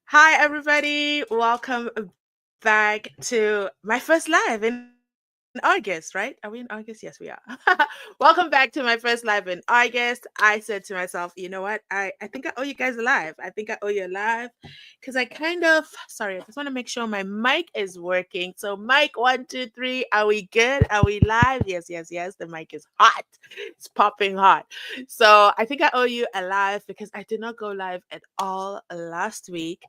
Hi, everybody. Welcome back to my first live in August, right? Are we in August? Yes, we are. Welcome back to my first live in August. I said to myself, you know what? I think I owe you guys a live. I think I owe you a live because sorry, I just want to make sure my mic is working. So, mic one, two, three. Are we good? Are we live? Yes, yes, yes. The mic is hot. It's popping hot. So, I think I owe you a live because I did not go live at all last week.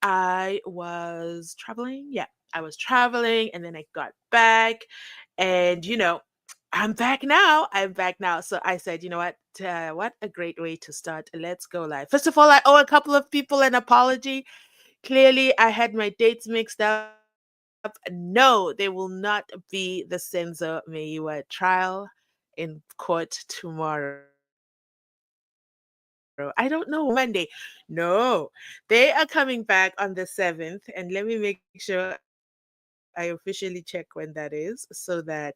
I was traveling. Yeah, I was traveling and then I got back. And, I'm back now. I'm back now. So I said, you know what? What a great way to start. Let's go live. First of all, I owe a couple of people an apology. Clearly, I had my dates mixed up. No, they will not be the SENZO MEYIWA trial in court tomorrow. I don't know why they said Monday. No, they are coming back on the 7th. And let me make sure I officially check when that is so that,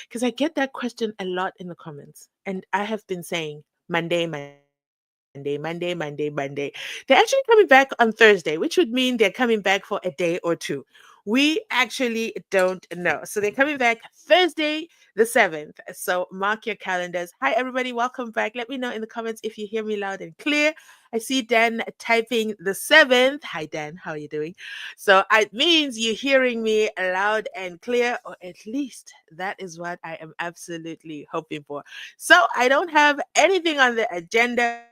because I get that question a lot in the comments. And I have been saying Monday, Monday, Monday, Monday. They're actually coming back on Thursday, which would mean they're coming back for a day or two. We actually don't know. So they're coming back Thursday the 7th. So mark your calendars. Hi, everybody. Welcome back. Let me know in the comments if you hear me loud and clear. I see Dan typing the 7th. Hi, Dan. How are you doing? So it means you're hearing me loud and clear, or at least that is what I am absolutely hoping for. So I don't have anything on the agenda.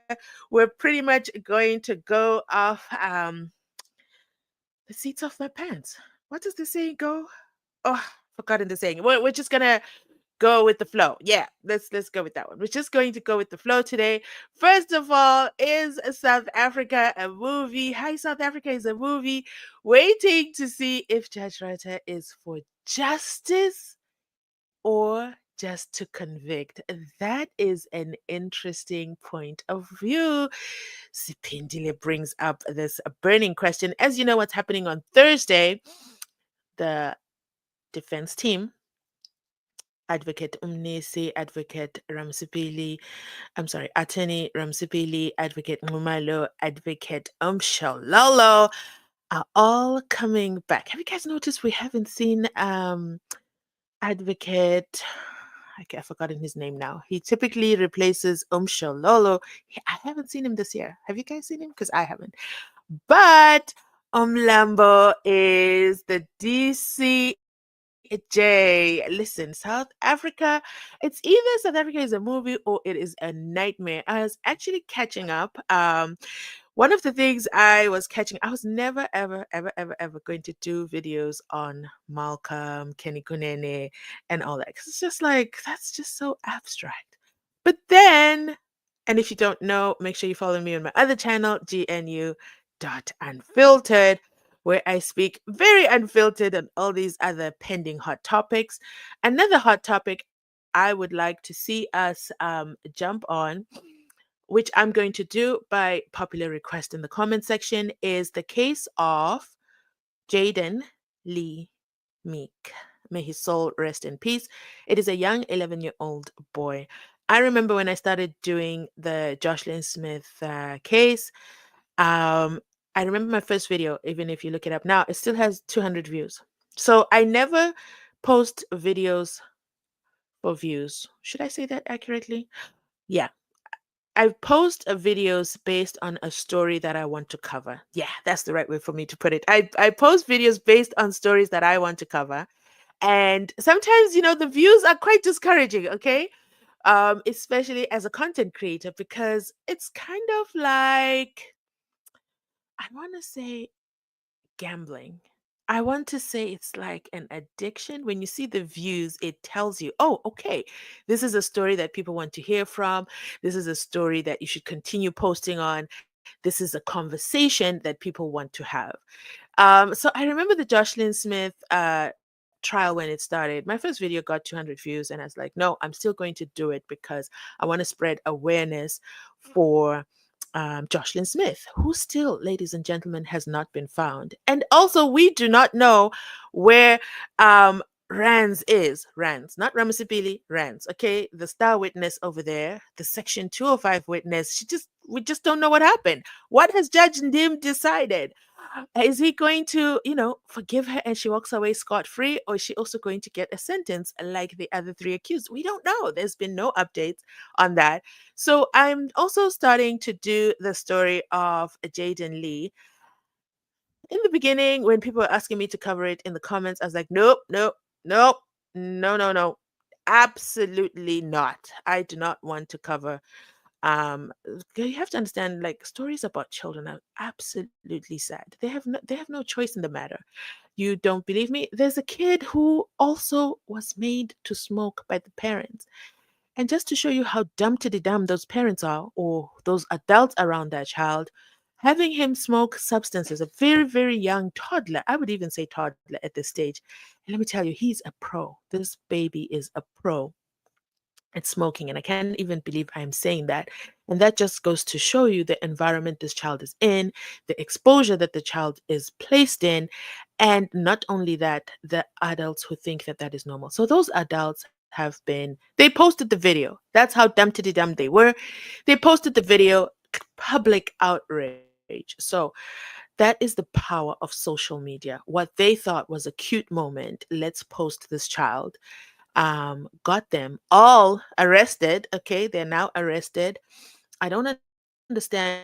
We're pretty much going to go off the seats of my pants. What does this saying go? Oh, forgotten the saying. We're just gonna go with the flow. Yeah, let's go with that one. We're just going to go with the flow today. First of all, is South Africa a movie? Hi, South Africa is a movie. Waiting to see if Judge Rata is for justice or just to convict. That is an interesting point of view. Sipindile brings up this burning question. As you know, what's happening on Thursday, the defense team, Advocate Umnisi, Advocate Ramsipili, Attorney Ramsipili, Advocate Mumalo, Advocate Shalolo are all coming back. Have you guys noticed we haven't seen Advocate? I've forgotten his name now. He typically replaces Shalolo. I haven't seen him this year. Have you guys seen him? Because I haven't. But Lambo is the DCJ. Listen, South Africa, it's either South Africa is a movie or it is a nightmare. I was actually catching up. One of the things I was catching, I was never, ever, ever, ever, ever going to do videos on Malcolm, Kenny Kunene, and all that. 'Cause it's just like, that's just so abstract. But then, and if you don't know, make sure you follow me on my other channel, GNU.unfiltered, where I speak very unfiltered on all these other pending hot topics. Another hot topic I would like to see us jump on, which I'm going to do by popular request in the comment section, is the case of Jaden Lee Meek. May his soul rest in peace. It is a young 11-year-old boy. I remember when I started doing the Jocelyn Smith case. Um, I remember my first video, even if you look it up now, it still has 200 views. So I never post videos for views. Should I say that accurately? Yeah, I post videos based on a story that I want to cover. Yeah, that's the right way for me to put it. I post videos based on stories that I want to cover. And sometimes, the views are quite discouraging, okay? Especially as a content creator, because it's kind of like, I want to say gambling. I want to say it's like an addiction. When you see the views, it tells you, oh, okay, this is a story that people want to hear from. This is a story that you should continue posting on. This is a conversation that people want to have. So I remember the Jocelyn Smith trial when it started. My first video got 200 views, and I was like, no, I'm still going to do it because I want to spread awareness for Jocelyn Smith, who still, ladies and gentlemen, has not been found. And also, we do not know where Rands is. Rands, not Ramasipili, Rands. Okay, the star witness over there, the Section 205 witness. We just don't know what happened. What has Judge Ndim decided? Is he going to, forgive her and she walks away scot free, or is she also going to get a sentence like the other three accused? We don't know. There's been no updates on that. So I'm also starting to do the story of Jaden Lee. In the beginning, when people were asking me to cover it in the comments, I was like, nope, nope, nope, no, no, no. Absolutely not. I do not want to cover you have to understand, like, stories about children are absolutely sad. They have no choice in the matter. You don't believe me? There's a kid who also was made to smoke by the parents. And just to show you how dumb to the dumb those parents are, or those adults around that child, having him smoke substances, a very, very young toddler, I would even say toddler at this stage. And let me tell you, he's a pro. This baby is a pro at smoking. And I can't even believe I'm saying that. And that just goes to show you the environment this child is in, the exposure that the child is placed in. And not only that, the adults who think that that is normal. So those adults they posted the video. That's how dumb to the dumb they were. They posted the video, public outrage. So that is the power of social media. What they thought was a cute moment, let's post this child, got them all arrested. Okay, they're now arrested. I don't understand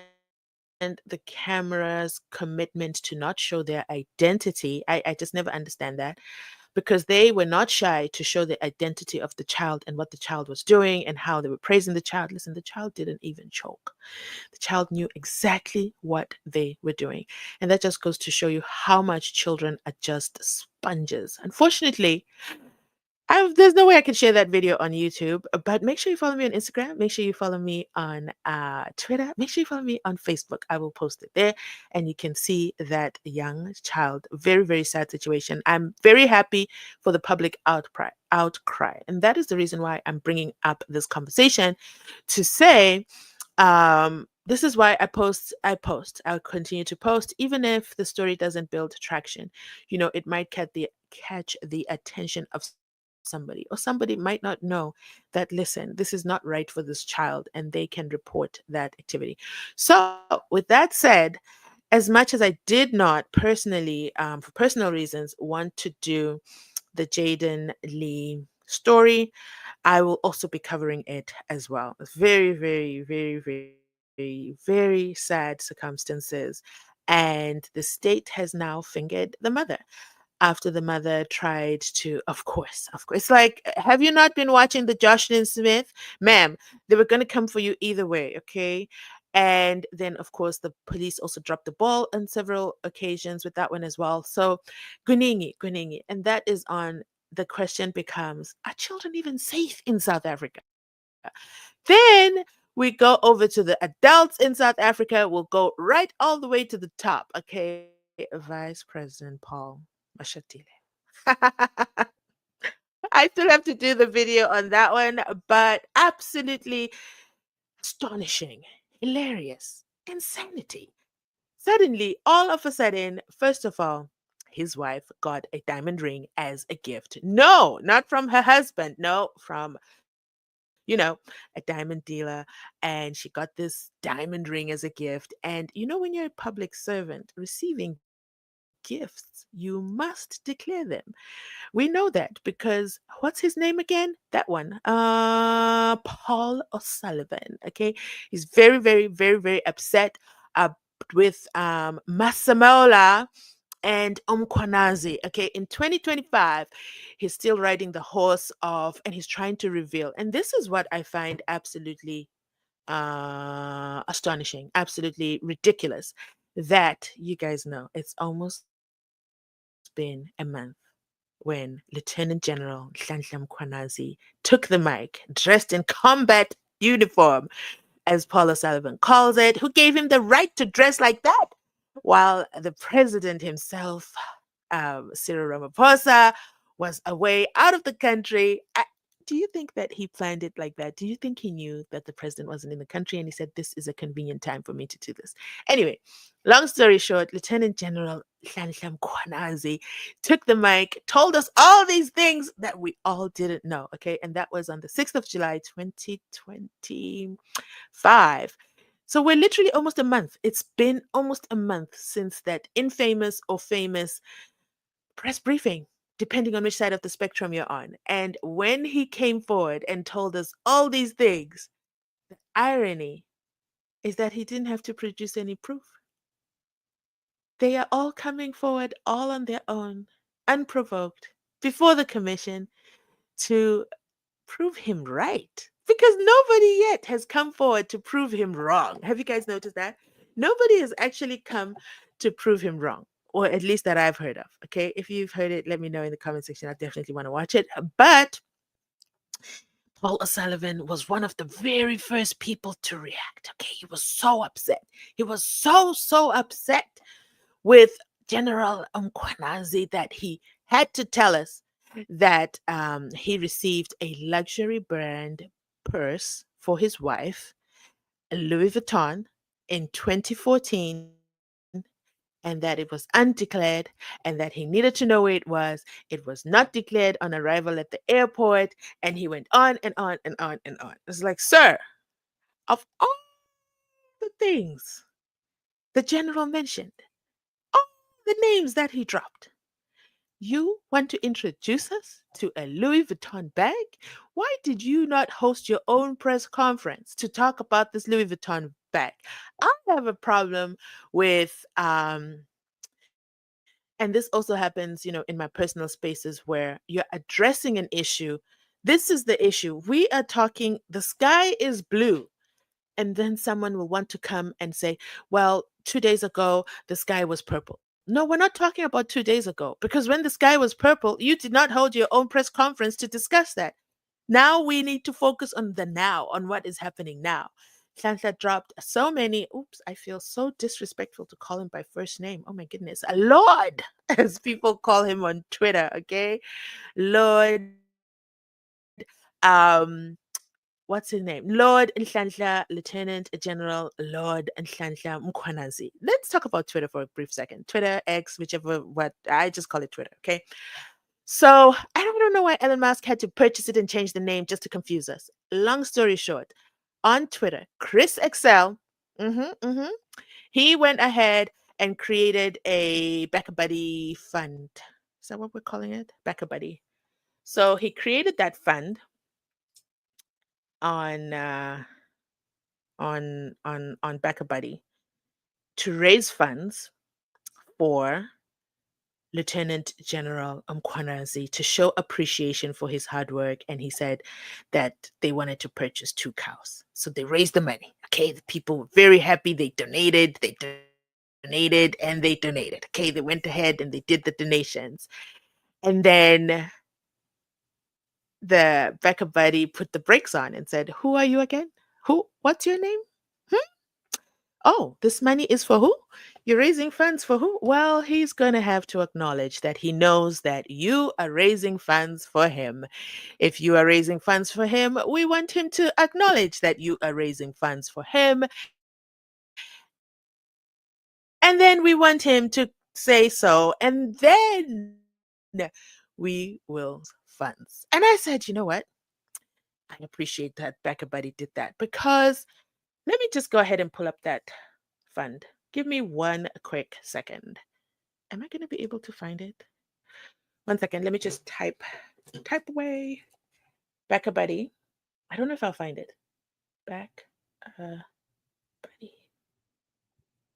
the camera's commitment to not show their identity. I just never understand that, because they were not shy to show the identity of the child and what the child was doing and how they were praising the child. Listen, the child didn't even choke. The child knew exactly what they were doing. And that just goes to show you how much children are just sponges. Unfortunately, there's no way I can share that video on YouTube, but make sure you follow me on Instagram. Make sure you follow me on Twitter. Make sure you follow me on Facebook. I will post it there, and you can see that young child. Very, very sad situation. I'm very happy for the public outcry, and that is the reason why I'm bringing up this conversation to say, this is why I'll continue to post, even if the story doesn't build traction. It might catch the attention of somebody, or somebody might not know that, listen, this is not right for this child, and they can report that activity. So with that said, as much as I did not personally, for personal reasons, want to do the Jaden Lee story, I will also be covering it as well. It's very, very, very, very, very sad circumstances. And the state has now fingered the mother after the mother tried to, of course, like, have you not been watching the Jocelyn Smith? Ma'am, they were going to come for you either way, okay? And then, of course, the police also dropped the ball on several occasions with that one as well. So, Guningi. And that is on the question becomes, are children even safe in South Africa? Then we go over to the adults in South Africa. We'll go right all the way to the top, okay? Vice President Paul Mashatile. I still have to do the video on that one, but absolutely astonishing, hilarious, insanity. Suddenly, all of a sudden, first of all, his wife got a diamond ring as a gift. No, not from her husband. No, from, a diamond dealer. And she got this diamond ring as a gift. And when you're a public servant, receiving gifts, you must declare them. We know that because what's his name again? That one. Paul O'Sullivan. Okay. He's very, very, very, very upset uh, with Masamola and Umkwanazi. Okay. In 2025, he's still riding the horse of, and he's trying to reveal. And this is what I find absolutely astonishing, absolutely ridiculous, that you guys know it's almost been a month when Lieutenant General Nhlanhla Mkhwanazi took the mic, dressed in combat uniform, as Paula Sullivan calls it, who gave him the right to dress like that, while the president himself, Cyril Ramaphosa, was away out of the country. Do you think that he planned it like that? Do you think he knew that the president wasn't in the country and he said, this is a convenient time for me to do this? Anyway, long story short, Lieutenant General Nhlanhla Mkhwanazi took the mic, told us all these things that we all didn't know. Okay. And that was on the 6th of July, 2025. So we're literally almost a month. It's been almost a month since that infamous or famous press briefing, depending on which side of the spectrum you're on. And when he came forward and told us all these things, the irony is that he didn't have to produce any proof. They are all coming forward all on their own, unprovoked, before the commission to prove him right. Because nobody yet has come forward to prove him wrong. Have you guys noticed that? Nobody has actually come to prove him wrong, or at least that I've heard of. Okay. If you've heard it, let me know in the comment section. I definitely want to watch it. But Paul O'Sullivan was one of the very first people to react. Okay. He was so upset. He was so upset with General Mkwanazi that he had to tell us that he received a luxury brand purse for his wife, a Louis Vuitton, in 2014, and that it was undeclared and that he needed to know where it was. It was not declared on arrival at the airport. And he went on and on and on and on. It's like, sir, of all the things the general mentioned, all the names that he dropped, you want to introduce us to a Louis Vuitton bag? Why did you not host your own press conference to talk about this Louis Vuitton bag? I have a problem with and this also happens, in my personal spaces where you're addressing an issue. This is the issue. We are talking, the sky is blue. And then someone will want to come and say, well, 2 days ago, the sky was purple. No, we're not talking about 2 days ago because when the sky was purple, you did not hold your own press conference to discuss that. Now we need to focus on the now, on what is happening now. Sansa dropped so many. Oops, I feel so disrespectful to call him by first name. Oh my goodness. A Lord, as people call him on Twitter, okay? Lord, um, what's his name? Lord Nhlanhla, Lieutenant General Lord Nhlanhla Mkhwanazi. Let's talk about Twitter for a brief second. Twitter, X, whichever, what I just call it Twitter, okay? So I don't know why Elon Musk had to purchase it and change the name just to confuse us. Long story short, on Twitter, Chris Excel, mhm, mhm, he went ahead and created a Backer Buddy fund. Is that what we're calling it? Backer Buddy. So he created that fund on on Backer Buddy to raise funds for Lieutenant General Mkwanazi to show appreciation for his hard work. And he said that they wanted to purchase 2 cows. So they raised the money. Okay. The people were very happy. They donated, and they donated. Okay. They went ahead and they did the donations. And then the Becca Buddy put the brakes on and said, who are you again? What's your name? Hmm? Oh, this money is for who? You're raising funds for who? Well, he's going to have to acknowledge that he knows that you are raising funds for him. If you are raising funds for him, we want him to acknowledge that you are raising funds for him. And then we want him to say so. And then we will funds. And I said, you know what? I appreciate that Becca Buddy did that because let me just go ahead and pull up that fund. Give me one quick second. Am I going to be able to find it? One second. Let me just type away. Becca Buddy. I don't know if I'll find it. Back Buddy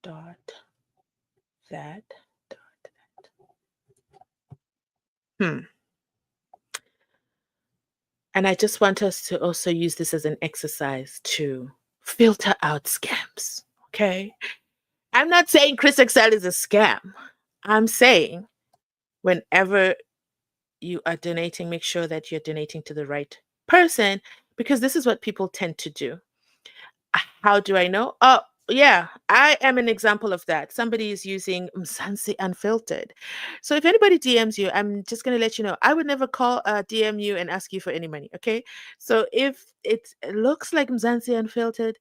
dot that dot that. And I just want us to also use this as an exercise to filter out scams. Okay. I'm not saying Chris Excel is a scam. I'm saying whenever you are donating, make sure that you're donating to the right person because this is what people tend to do. How do I know? Oh, yeah, I am an example of that. Somebody is using Mzansi Unfiltered. So if anybody DMs you, I'm just going to let you know. I would never call DM you and ask you for any money, okay? So if it looks like Mzansi Unfiltered,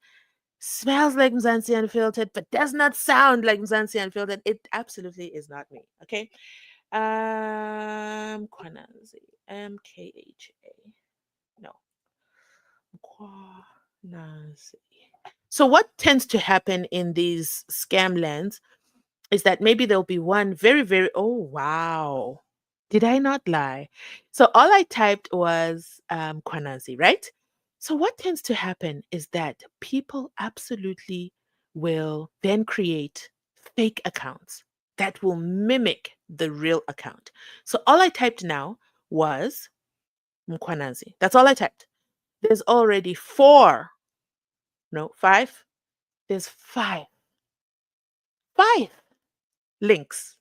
smells like Mzansi Unfiltered, but does not sound like Mzansi Unfiltered, it absolutely is not me, okay? Kwanazi, MKHA. No. Kwanazi. So what tends to happen in these scam lands is that maybe there'll be one very, very, oh, wow. Did I not lie? So all I typed was Kwanazi, right? So what tends to happen is that people absolutely will then create fake accounts that will mimic the real account. So all I typed now was Mkwanazi. That's all I typed. There's already four, no, five. There's five links.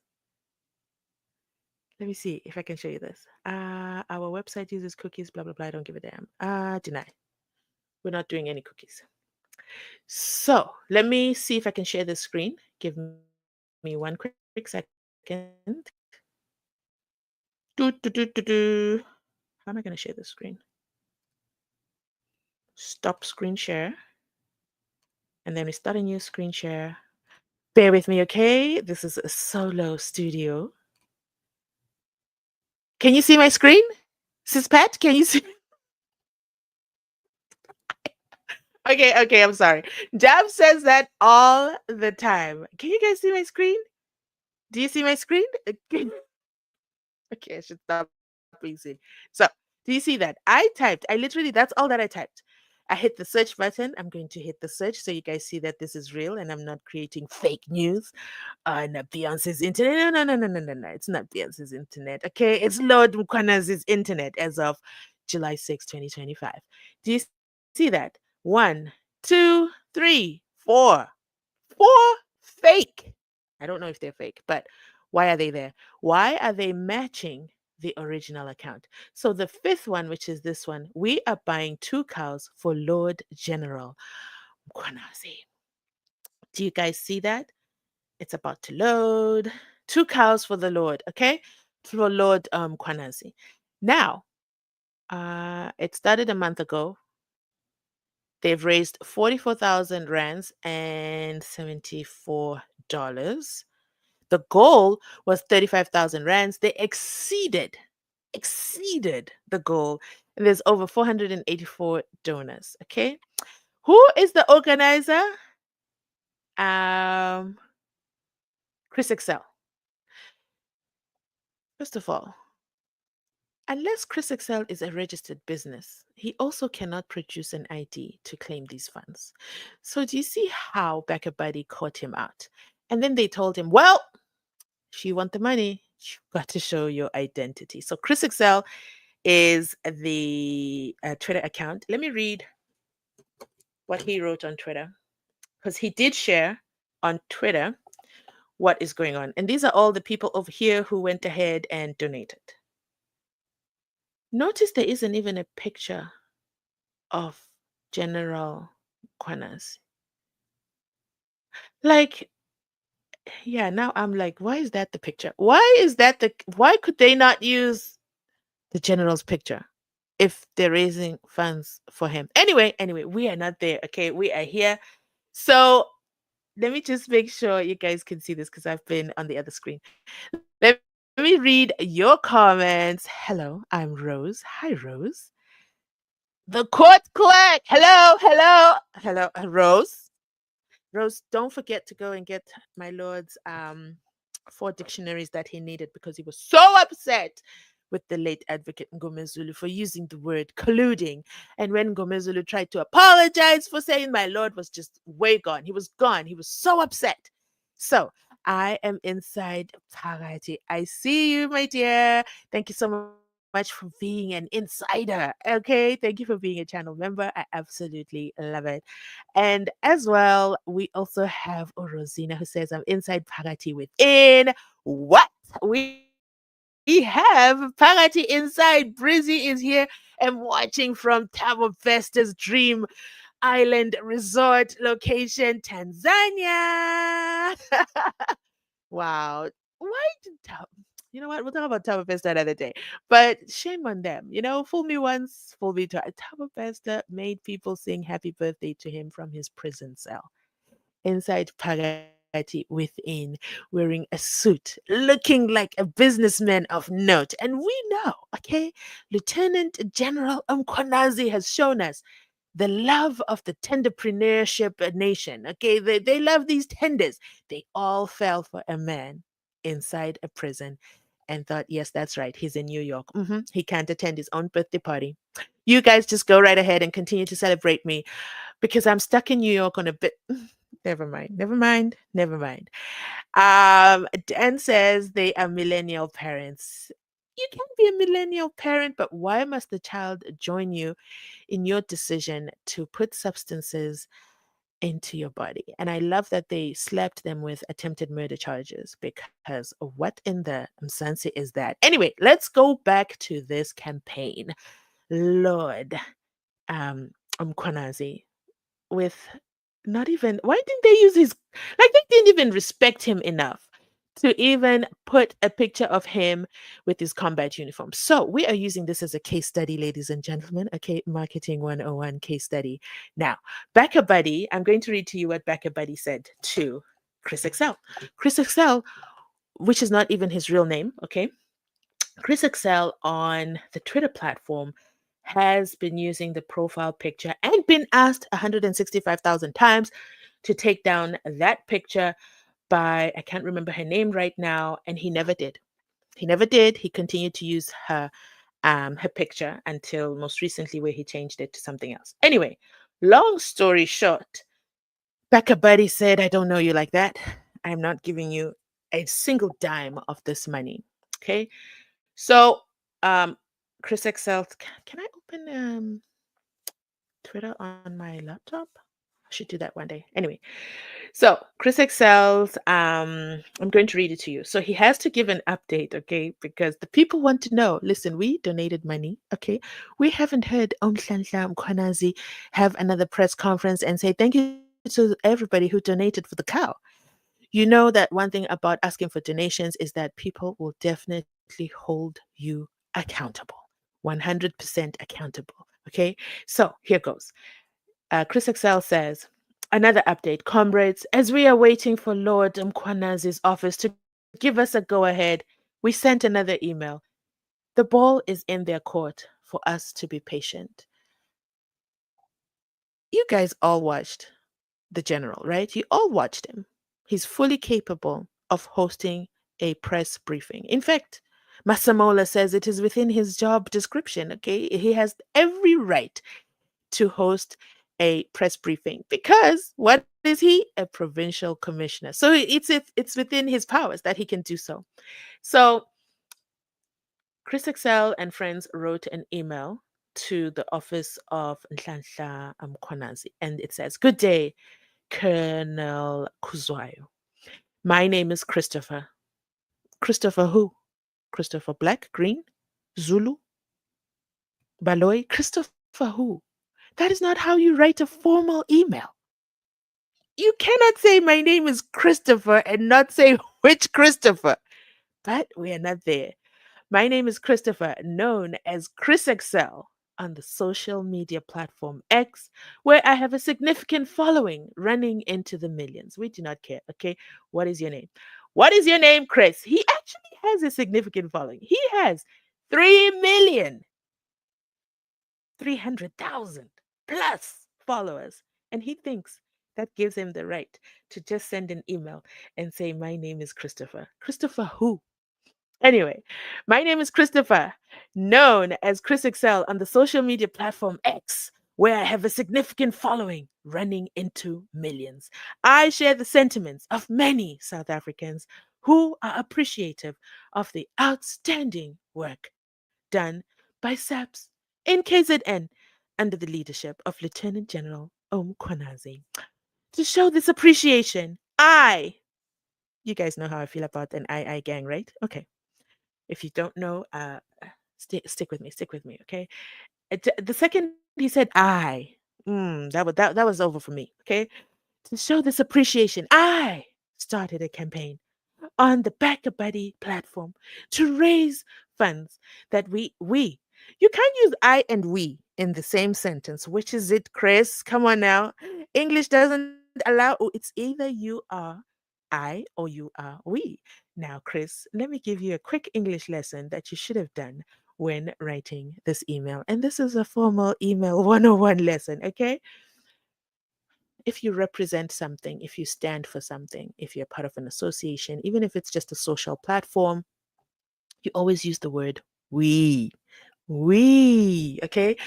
Let me see if I can show you this. Our website uses cookies, blah, blah, blah. I don't give a damn. Deny. We're not doing any cookies. So let me see if I can share this screen. Give me one quick second. How am I going to share this screen? Stop screen share. And then we start a new screen share. Bear with me, okay? This is a solo studio. Can you see my screen? Sis Pat, can you see? Okay, I'm sorry. Jab says that all the time. Can you guys see my screen? Do you see my screen? Okay, I should stop being silly. So, do you see that? I literally, that's all that I typed. I hit the search button. I'm going to hit the search so you guys see that this is real and I'm not creating fake news on Beyonce's internet. No. It's not Beyonce's internet. Okay, it's Lord Mkwanazi's internet as of July 6, 2025. Do you see that? One, two, three, four fake. I don't know if they're fake, but why are they there? Why are they matching the original account? So the fifth one, which is this one, we are buying 2 cows for Lord General Mkwanazi. Do you guys see that? It's about to load. 2 cows for the Lord, okay? For Lord Mkwanazi. Now, it started a month ago. They've raised 44,000 rands and $74. The goal was 35,000 rands. They exceeded the goal. And there's over 484 donors. Okay. Who is the organizer? Um, Chris Excel. First of all, unless Chris Excel is a registered business, he also cannot produce an ID to claim these funds. So do you see how Backer Buddy caught him out? And then they told him, well, if you want the money, you've got to show your identity. So Chris Excel is the Twitter account. Let me read what he wrote on Twitter because he did share on Twitter what is going on. And these are all the people over here who went ahead and donated. Notice there isn't even a picture of General Kwanas. Like, yeah, now I'm like, why is that the picture? Why could they not use the general's picture if they're raising funds for him? Anyway, we are not there. Okay, we are here. So let me just make sure you guys can see this because I've been on the other screen. Let me read your comments. Hello, I'm Rose. Hi, Rose. The court clerk. Hello, Rose. Rose, don't forget to go and get my lord's 4 dictionaries that he needed because he was so upset with the late advocate Ngomezulu for using the word colluding. And when Ngomezulu tried to apologize for saying my lord was just way gone, he was gone. He was so upset. So I am inside Phakathi. I see you, my dear. Thank you so much for being an insider. Okay, thank you for being a channel member. I absolutely love it. And as well, we also have Rosina who says, I'm inside Phakathi within. What? We have Phakathi inside. Brizzy is here and watching from Tabo Vesta's Dream Island Resort location, Tanzania. Wow. Why did you know what? We'll talk about Tabo Vesta another day. But shame on them. You know, fool me once, fool me twice. Tabo Vesta made people sing happy birthday to him from his prison cell. Inside Phakathi within, wearing a suit, looking like a businessman of note. And we know, okay, Lieutenant General Mkwanazi has shown us the love of the tenderpreneurship nation. Okay, they love these tenders. They all fell for a man inside a prison and thought, yes, that's right. He's in New York. He can't attend his own birthday party. You guys just go right ahead and continue to celebrate me because I'm stuck in New York on a bit. Never mind. Never mind. Never mind. Dan says they are millennial parents. You can be a millennial parent, but why must the child join you in your decision to put substances into your body? And I love that they slapped them with attempted murder charges because what in the Mzansi is that? Anyway, let's go back to this campaign. Lord, um, Mkwanazi, with not even, why didn't they use his, like, they didn't even respect him enough to even put a picture of him with his combat uniform. So we are using this as a case study, ladies and gentlemen, okay, marketing 101 case study. Now, Backer Buddy, I'm going to read to you what Backer Buddy said to Chris Excel. Chris Excel, which is not even his real name, okay? Chris Excel on the Twitter platform has been using the profile picture and been asked 165,000 times to take down that picture by, I can't remember her name right now, and he never did. He never did. He continued to use her picture until most recently where he changed it to something else. Anyway, long story short, Becca Buddy said, I don't know you like that. I'm not giving you a single dime of this money. Okay. So Chris Excel, can I open Twitter on my laptop? I should do that one day. Anyway, so Chris Excel's, I'm going to read it to you. So he has to give an update, okay, because the people want to know. Listen, we donated money, okay. We haven't heard Omhlanhla Mkhwanazi have another press conference and say thank you to everybody who donated for the cow. You know that one thing about asking for donations is that people will definitely hold you accountable, 100% accountable, okay. So here goes. Chris Excel says, another update, comrades, as we are waiting for Lord Mkwanazi's office to give us a go ahead, we sent another email. The ball is in their court for us to be patient. You guys all watched the general, right? You all watched him. He's fully capable of hosting a press briefing. In fact, Masamola says it is within his job description, okay? He has every right to host a press briefing because what is he? A provincial commissioner. So it's within his powers that he can do so. So Chris Excel and friends wrote an email to the office of Nhlanhla Mkhwanazi, and it says, "Good day, Colonel Kuzwayo. My name is Christopher. Christopher who? Christopher Black, Green, Zulu, Baloy? Christopher who? That is not how you write a formal email. You cannot say my name is Christopher and not say which Christopher. But we are not there. My name is Christopher, known as Chris Excel on the social media platform X, where I have a significant following running into the millions. We do not care, okay? What is your name? What is your name, Chris? He actually has a significant following. He has 3,300,000 plus followers. And he thinks that gives him the right to just send an email and say, my name is Christopher. Christopher who? Anyway, my name is Christopher, known as Chris Excel on the social media platform X, where I have a significant following running into millions. I share the sentiments of many South Africans who are appreciative of the outstanding work done by SAPS in KZN under the leadership of Lieutenant General Kwanazi. To show this appreciation, you guys know how I feel about an I gang, right? Okay. If you don't know, stick with me, okay? The second he said I, that was over for me, okay? To show this appreciation, I started a campaign on the Back a Buddy platform to raise funds that we you can't use I and we in the same sentence. Which is it, Chris? Come on now. English doesn't allow, it's either you are I or you are we. Now, Chris, let me give you a quick English lesson that you should have done when writing this email. And this is a formal email 101 lesson, okay? If you represent something, if you stand for something, if you're part of an association, even if it's just a social platform, you always use the word we. We, okay?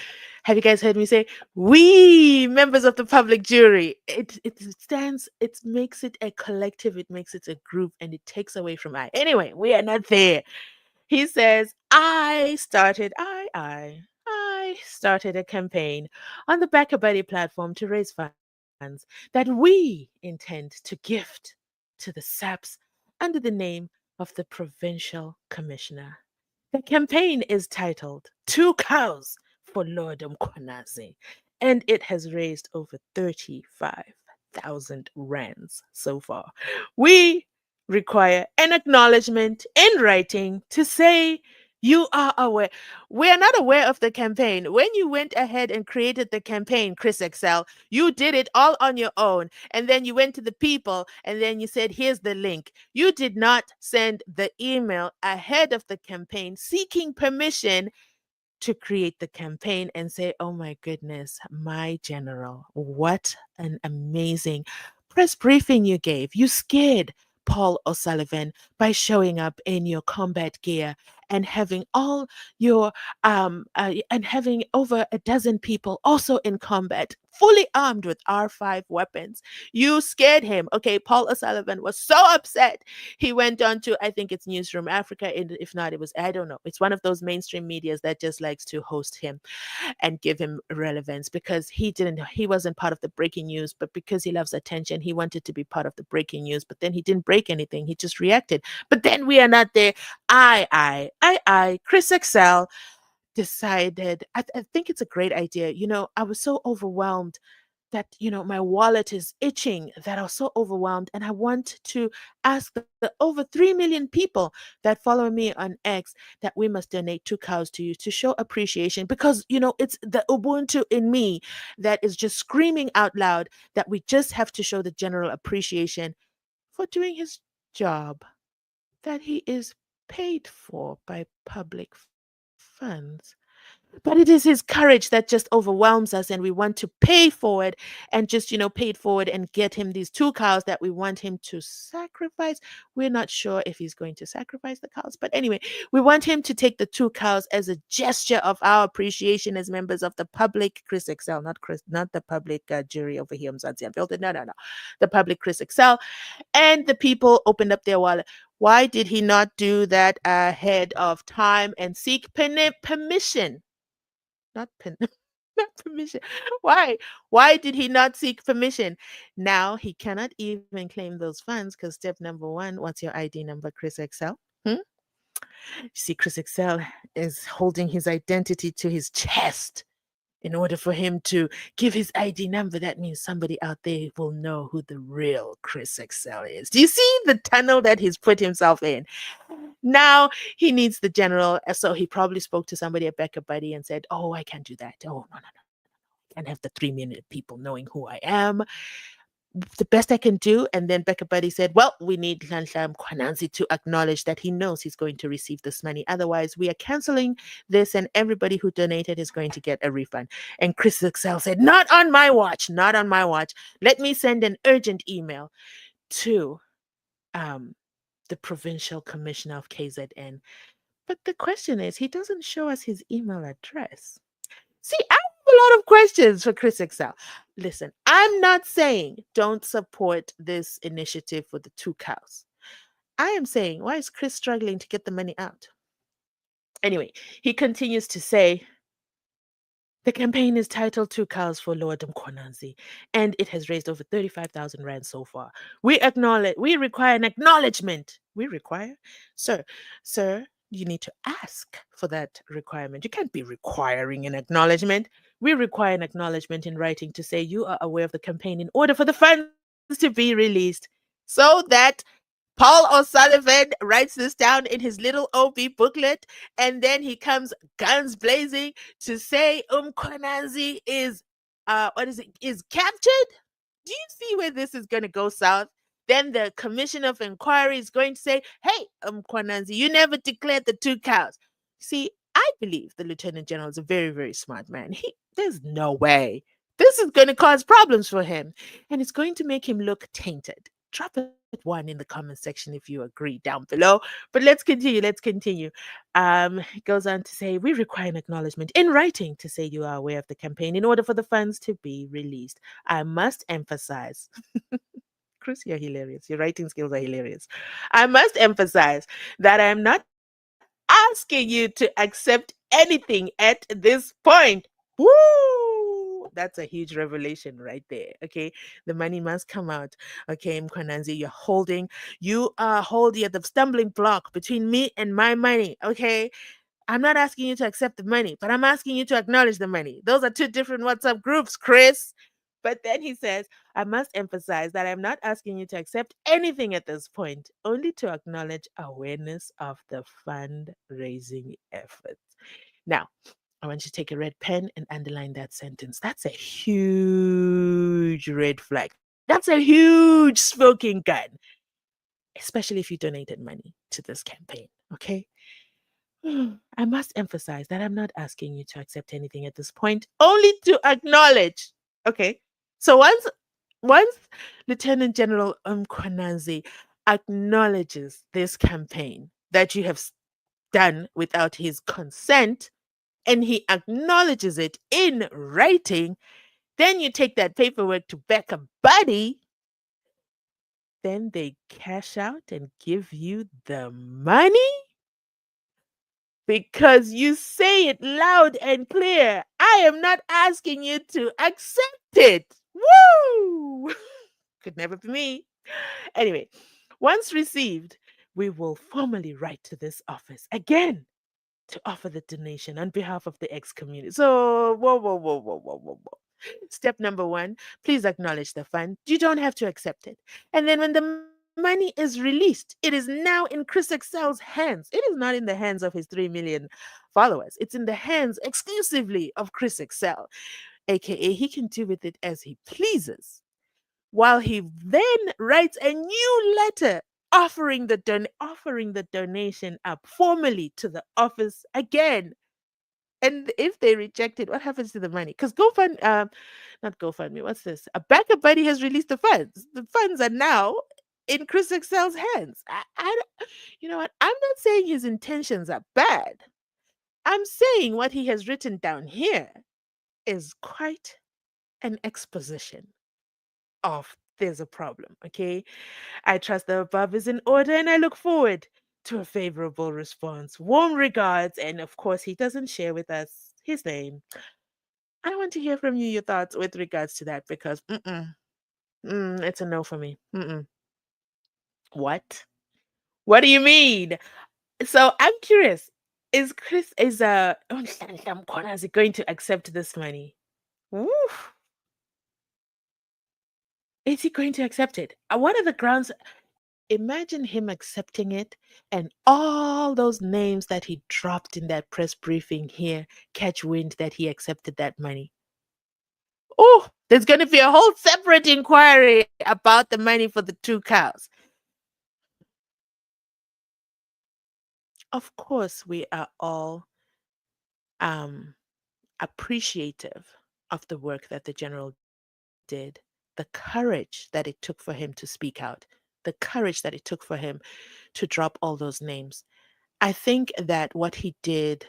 Have you guys heard me say we, members of the public jury? It stands, it makes it a collective, it makes it a group, and it takes away from I. Anyway, we are not there. He says, I started a campaign on the Backer Buddy platform to raise funds that we intend to gift to the SAPs under the name of the Provincial Commissioner. The campaign is titled Two Cows for Lord Mkhwanazi, and it has raised over 35,000 rands so far. We require an acknowledgement in writing to say you are aware. We are not aware of the campaign. When you went ahead and created the campaign, Chris Excel, you did it all on your own. And then you went to the people and then you said, here's the link. You did not send the email ahead of the campaign seeking permission to create the campaign and say, oh my goodness, my general, what an amazing press briefing you gave. You scared Paul O'Sullivan by showing up in your combat gear and having all your and having over a dozen people also in combat, fully armed with R5 weapons. You scared him. Okay, Paul O'Sullivan was so upset. He went on to, I think it's Newsroom Africa, and if not, it was, I don't know. It's one of those mainstream medias that just likes to host him and give him relevance because he wasn't part of the breaking news, but because he loves attention, he wanted to be part of the breaking news, but then he didn't break anything. He just reacted. But then we are not there. Chris Excel decided, I think it's a great idea. I was so overwhelmed that, my wallet is itching, that I was so overwhelmed. And I want to ask the over 3 million people that follow me on X that we must donate 2 cows to you to show appreciation because, it's the Ubuntu in me that is just screaming out loud that we just have to show the general appreciation for doing his job that he is paid for by public funds. But it is his courage that just overwhelms us, and we want to pay forward and just, pay it forward and get him these 2 cows that we want him to sacrifice. We're not sure if he's going to sacrifice the cows, but anyway, we want him to take the 2 cows as a gesture of our appreciation as members of the public. Chris Excel, not the public jury over here, Mzansi Unfiltered. No. The public Chris Excel. And the people opened up their wallet. Why did he not do that ahead of time and seek permission? Not not permission. Why? Why did he not seek permission? Now he cannot even claim those funds because step number one, what's your ID number, Chris Excel? You see, Chris Excel is holding his identity to his chest. In order for him to give his ID number, that means somebody out there will know who the real Chris Excel is. Do you see the tunnel that he's put himself in? Now he needs the general. So he probably spoke to somebody at Becca Buddy and said, oh, I can't do that. Oh, no. I can't have the 3 minute people knowing who I am. The best I can do. And then Becca Buddy said, well, we need Nhlanhla Mkhwanazi to acknowledge that he knows he's going to receive this money. Otherwise, we are canceling this and everybody who donated is going to get a refund. And Chris Excel said, not on my watch, not on my watch. Let me send an urgent email to the Provincial Commissioner of KZN. But the question is, he doesn't show us his email address. See, I have a lot of questions for Chris Excel. Listen, I'm not saying don't support this initiative for the 2 cows. I am saying, why is Chris struggling to get the money out? Anyway, he continues to say, the campaign is titled 2 cows for Lord Mkhwanazi, and it has raised over 35,000 rand so far. We require an acknowledgement. We require? Sir, you need to ask for that requirement. You can't be requiring an acknowledgement. We require an acknowledgement in writing to say you are aware of the campaign in order for the funds to be released so that Paul O'Sullivan writes this down in his little OB booklet, and then he comes guns blazing to say Mkhwanazi is is captured. Do you see where this is going to go south? Then the Commission of Inquiry is going to say, hey, Mkhwanazi, you never declared the 2 cows. See, I believe the lieutenant general is a very, very smart man. There's no way. This is going to cause problems for him, and it's going to make him look tainted. Drop it one in the comment section if you agree down below. But let's continue. Let's continue. It goes on to say, we require an acknowledgement in writing to say you are aware of the campaign in order for the funds to be released. I must emphasize, Chris, you're hilarious. Your writing skills are hilarious. I must emphasize that I am not asking you to accept anything at this point. Woo! That's a huge revelation right there. Okay. The money must come out. Okay, Mkwananzi, you are holding at the stumbling block between me and my money. Okay. I'm not asking you to accept the money, but I'm asking you to acknowledge the money. Those are two different WhatsApp groups, Chris. But then he says, I must emphasize that I'm not asking you to accept anything at this point, only to acknowledge awareness of the fundraising efforts. Now, I want you to take a red pen and underline that sentence. That's a huge red flag. That's a huge smoking gun, especially if you donated money to this campaign. Okay. I must emphasize that I'm not asking you to accept anything at this point, only to acknowledge. Okay. So once Lieutenant General Mkwananzi acknowledges this campaign that you have done without his consent, and he acknowledges it in writing, then you take that paperwork to Becca Buddy, then they cash out and give you the money because you say it loud and clear. I am not asking you to accept it. Woo! Could never be me. Anyway, once received, we will formally write to this office again to offer the donation on behalf of the ex community. So, whoa, whoa, whoa, whoa, whoa, whoa, whoa. Step number one, please acknowledge the fund. You don't have to accept it. And then when the money is released, it is now in Chris Excel's hands. It is not in the hands of his 3 million followers. It's in the hands exclusively of Chris Excel, aka he can do with it as he pleases. While he then writes a new letter offering the donation up formally to the office again. And if they reject it, what happens to the money? Because not GoFundMe, what's this? A backup buddy has released the funds. The funds are now in Chris Excel's hands. You know what? I'm not saying his intentions are bad. I'm saying what he has written down here is quite an exposition of there's a problem, okay? I trust the above is in order and I look forward to a favorable response. Warm regards. And of course, he doesn't share with us his name. I want to hear from you your thoughts with regards to that because it's a no for me. What? What do you mean? So I'm curious. Is going to accept this money? Woof. Is he going to accept it? What are the grounds? Imagine him accepting it and all those names that he dropped in that press briefing here catch wind that he accepted that money. Oh, there's going to be a whole separate inquiry about the money for the 2 cows. Of course, we are all appreciative of the work that the general did, the courage that it took for him to speak out, the courage that it took for him to drop all those names. I think that what he did,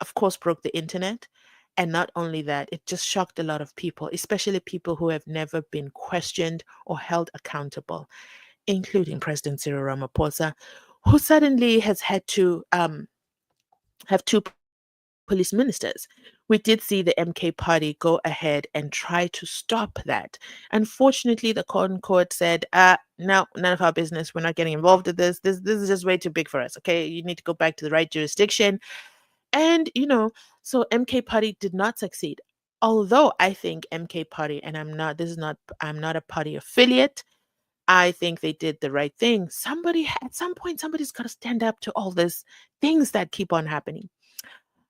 of course, broke the internet. And not only that, it just shocked a lot of people, especially people who have never been questioned or held accountable, including President Cyril Ramaphosa, who suddenly has had to have 2 police ministers. We did see the MK party go ahead and try to stop that. Unfortunately, the court said, no, none of our business. We're not getting involved with this. This is just way too big for us. Okay. You need to go back to the right jurisdiction. And, so MK party did not succeed. Although I think MK party, and I'm not a party affiliate. I think they did the right thing. At some point, somebody's got to stand up to all these things that keep on happening.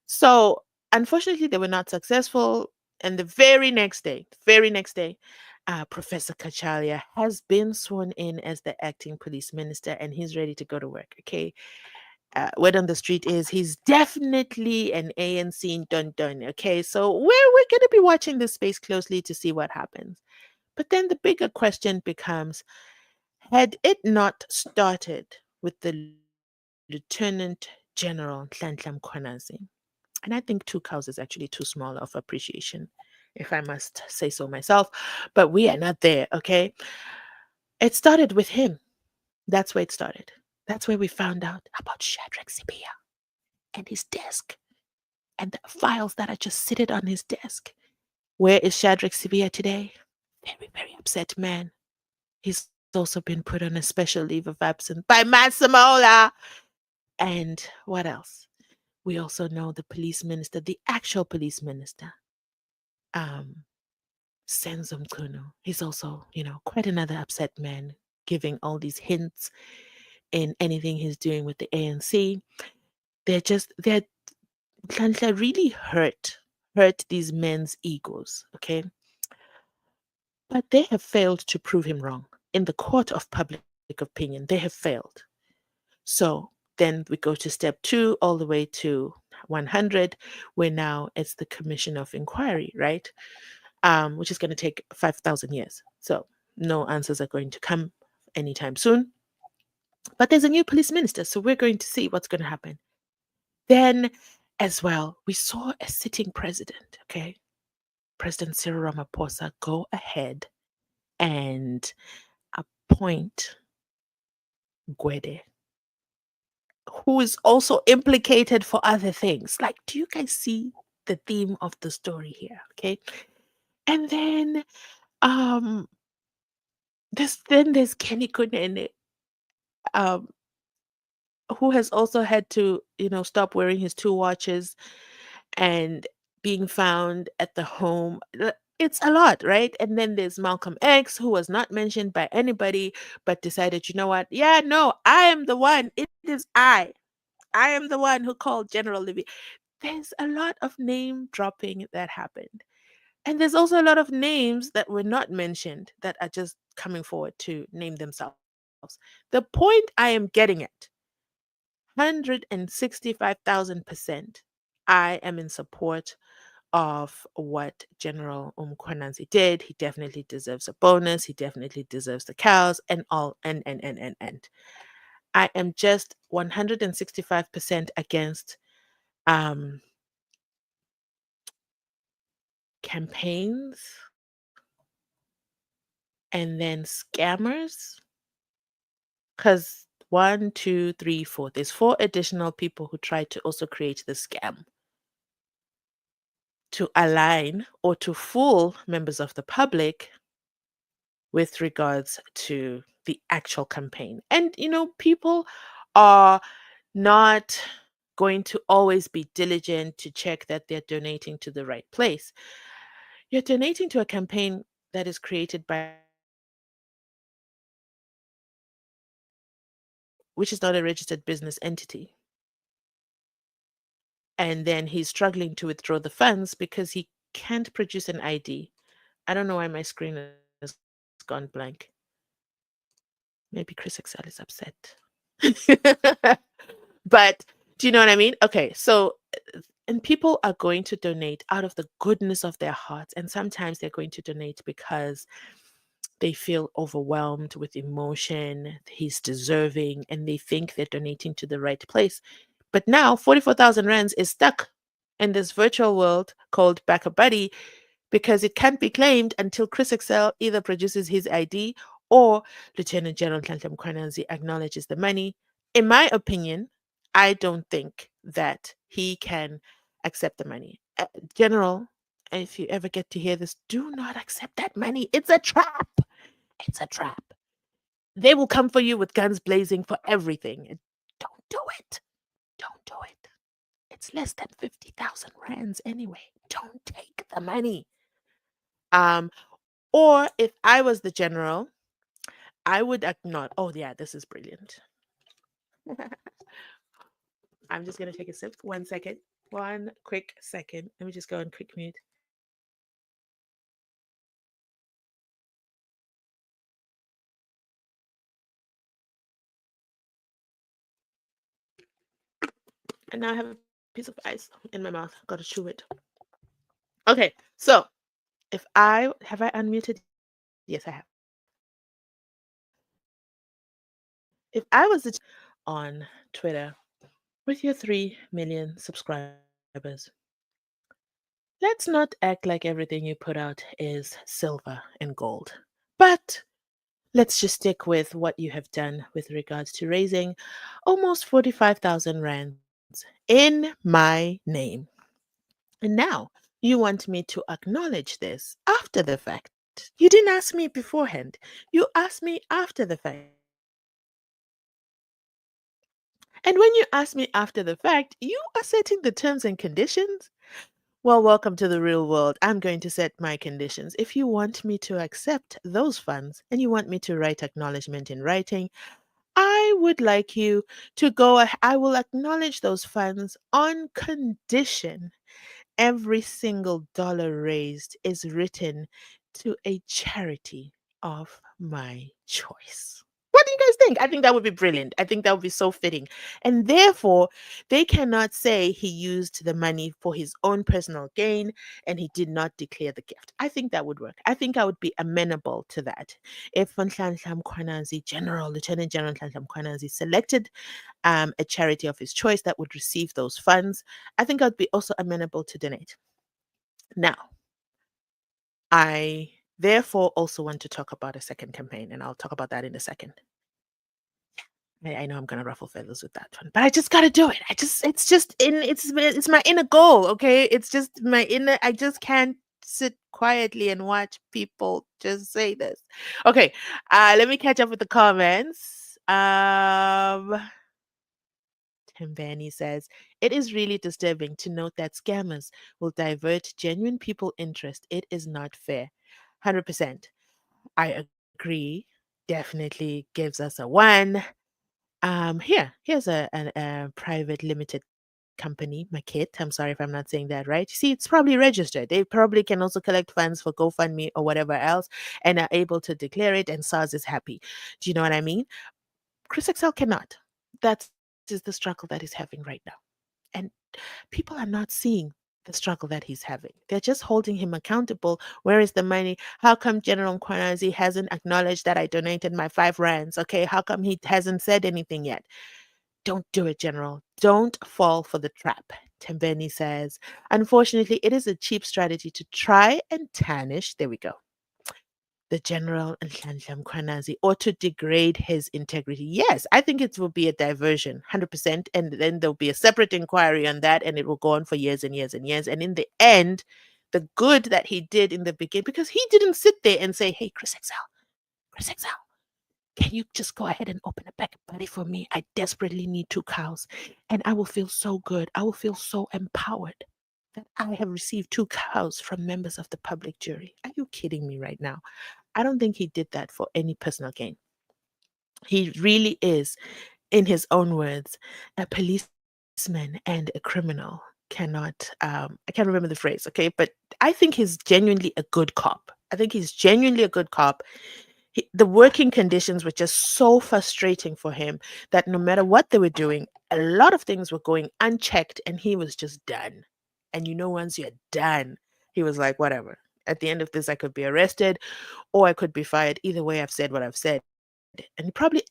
So unfortunately, they were not successful. And the very next day, Professor Kachalia has been sworn in as the acting police minister, and he's ready to go to work. Okay. word on the street is he's definitely an ANC dun dun. Okay, so we're going to be watching this space closely to see what happens. But then the bigger question becomes, had it not started with the Lieutenant General Nhlanhla Mkhwanazi? And I think 2 cows is actually too small of appreciation, if I must say so myself. But we are not there, okay? It started with him. That's where it started. That's where we found out about Shadrack Sibiya and his desk and the files that are just sitting on his desk. Where is Shadrack Sibiya today? Very, very upset man. He's also been put on a special leave of absence by Mansamola. And what else? We also know the police minister, the actual police minister, um, SENZO MEYIWA. He's also, quite another upset man, giving all these hints in anything he's doing with the ANC. They're Nhlanhla really hurt these men's egos, okay? But they have failed to prove him wrong. In the court of public opinion, they have failed. So then we go to step 2 all the way to 100, where now it's the commission of inquiry, right? Which is going to take 5,000 years. So no answers are going to come anytime soon. But there's a new police minister, so we're going to see what's going to happen. Then, as well, we saw a sitting president, okay? President Cyril Ramaphosa go ahead and appoint Gwede, who is also implicated for other things. Like, do you guys see the theme of the story here? Okay. And then um there's Kenny Kunene, um, who has also had to, stop wearing his 2 watches and being found at the home. It's a lot, right? And then there's Malcolm X, who was not mentioned by anybody, but decided, you know what? Yeah, no, I am the one. It is I. I am the one who called General Libby. There's a lot of name dropping that happened. And there's also a lot of names that were not mentioned that are just coming forward to name themselves. The point I am getting at, 165,000%, I am in support of what General Umkhwananzi did. He definitely deserves a bonus. He definitely deserves the cows and all and. I am just 165% against um campaigns and then scammers, because 1, 2, 3, 4, there's 4 additional people who tried to also create the scam to align or to fool members of the public with regards to the actual campaign. And people are not going to always be diligent to check that they're donating to the right place. You're donating to a campaign that is created by a politician, which is not a registered business entity. And then he's struggling to withdraw the funds because he can't produce an ID. I don't know why my screen has gone blank. Maybe Chris Excel is upset. But do you know what I mean? Okay, so and people are going to donate out of the goodness of their hearts, and sometimes they're going to donate because they feel overwhelmed with emotion, he's deserving, and they think they're donating to the right place. But now 44,000 rands is stuck in this virtual world called Back a Buddy, because it can't be claimed until Chris Excel either produces his ID or Lieutenant General Nhlanhla Mkhwanazi acknowledges the money. In my opinion, I don't think that he can accept the money. General, if you ever get to hear this, do not accept that money. It's a trap. It's a trap. They will come for you with guns blazing for everything. Don't do it. Don't do it. It's less than 50,000 rands anyway. Don't take the money. Um, or if I was the general, I would acknowledge. Oh, yeah, this is brilliant. I'm just going to take a sip. 1 second. One quick second. Let me just go on quick mute. And now I have a piece of ice in my mouth. Gotta chew it. Okay, so if I have I unmuted? Yes, I have. If I was to on Twitter with your 3 million subscribers, let's not act like everything you put out is silver and gold. But let's just stick with what you have done with regards to raising almost 45,000 rands in my name. And now you want me to acknowledge this after the fact. You didn't ask me beforehand. You asked me after the fact. And when you ask me after the fact, you are setting the terms and conditions. Well, welcome to the real world. I'm going to set my conditions. If you want me to accept those funds and you want me to write acknowledgement in writing, I would like you to go. I will acknowledge those funds on condition every single dollar raised is written to a charity of my choice. What do you guys think? I think that would be brilliant. I think that would be so fitting. And therefore, they cannot say he used the money for his own personal gain and he did not declare the gift. I think that would work. I think I would be amenable to that. If Nhlanhla Mkhwanazi, Lieutenant General Nhlanhla Mkhwanazi, selected a charity of his choice that would receive those funds, I think I'd be also amenable to donate. Now, I therefore also want to talk about a second campaign, and I'll talk about that in a second. I know I'm gonna ruffle feathers with that one, but I just gotta do it. It's my inner goal, okay? It's just my inner. I just can't sit quietly and watch people just say this. Okay, let me catch up with the comments. Tim Vanny says, it is really disturbing to note that scammers will divert genuine people interest. It is not fair. 100%. I agree. Definitely gives us a one. Here's a private limited company, Makit. I'm sorry if I'm not saying that right. See, it's probably registered. They probably can also collect funds for GoFundMe or whatever else and are able to declare it, and SARS is happy. Do you know what I mean? Chris Excel cannot. That is the struggle that he's having right now. And people are not seeing the struggle that he's having. They're just holding him accountable. Where is the money? How come General Kwanazi hasn't acknowledged that I donated my 5 rands? Okay, how come he hasn't said anything yet? Don't do it, General. Don't fall for the trap. Tembeni says, unfortunately, it is a cheap strategy to try and tarnish. There we go, the General Nhlanhla Mkhwanazi, or to degrade his integrity. Yes, I think it will be a diversion, 100%. And then there'll be a separate inquiry on that, and it will go on for years and years and years. And in the end, the good that he did in the beginning, because he didn't sit there and say, hey, Chris Excel, can you just go ahead and open a pack of buddy for me? I desperately need 2 cows. And I will feel so good. I will feel so empowered that I have received 2 cows from members of the public jury. Are you kidding me right now? I don't think he did that for any personal gain. He really is, in his own words, a policeman and a criminal cannot I can't remember the phrase, okay, but I think he's genuinely a good cop. I think he's genuinely a good cop. The working conditions were just so frustrating for him that no matter what they were doing, a lot of things were going unchecked and he was just done. And once you're done, he was like, whatever. At the end of this, I could be arrested or I could be fired. Either way, I've said what I've said. And he probably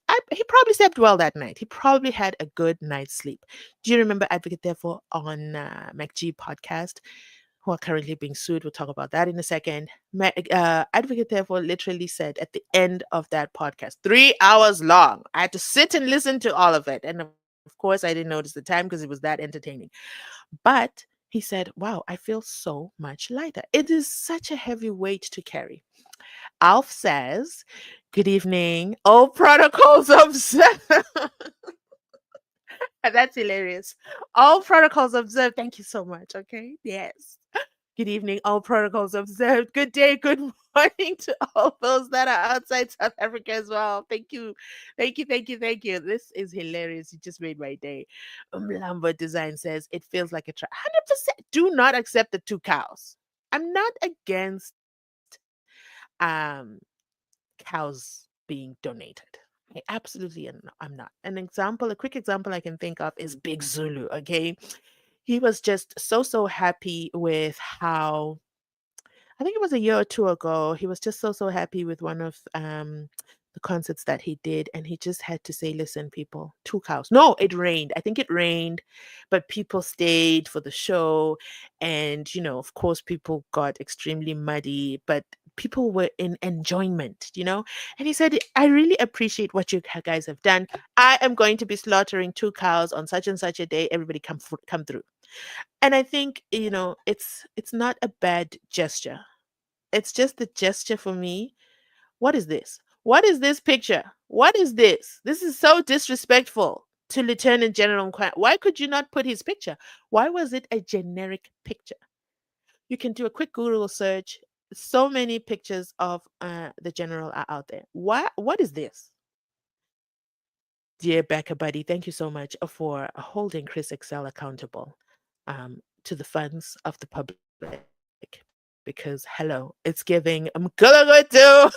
slept well that night. He probably had a good night's sleep. Do you remember Advocate Therefore on MacG podcast, who are currently being sued? We'll talk about that in a second. Advocate Therefore literally said at the end of that podcast, 3 hours long. I had to sit and listen to all of it. And of course, I didn't notice the time because it was that entertaining. But he said, wow, I feel so much lighter. It is such a heavy weight to carry. Alf says, good evening. All protocols observed. That's hilarious. All protocols observed. Thank you so much. Okay. Yes. Good evening. All protocols observed. Good day. Good morning to all those that are outside South Africa as well. Thank you. Thank you. Thank you. Thank you. This is hilarious. You just made my day. Lambert Design says it feels like a 100%. Do not accept the 2 cows. I'm not against um cows being donated. I absolutely I'm not. An example, a quick example I can think of is Big Zulu. Okay. He was just so happy with how, I think it was a year or two ago. He was just so happy with one of the concerts that he did, and he just had to say, "Listen, people, 2 cows." No, it rained. I think it rained, but people stayed for the show, and of course, people got extremely muddy, but people were in enjoyment. And he said, "I really appreciate what you guys have done. I am going to be slaughtering 2 cows on such and such a day. Everybody come through." And I think, it's not a bad gesture. It's just the gesture for me. What is this? What is this picture? What is this? This is so disrespectful to Lieutenant General Nkwan. Why could you not put his picture? Why was it a generic picture? You can do a quick Google search. So many pictures of the general are out there. What is this? Dear Becca Buddy, thank you so much for holding Chris Excel accountable to the funds of the public. Because, hello, it's giving Mkulugutu.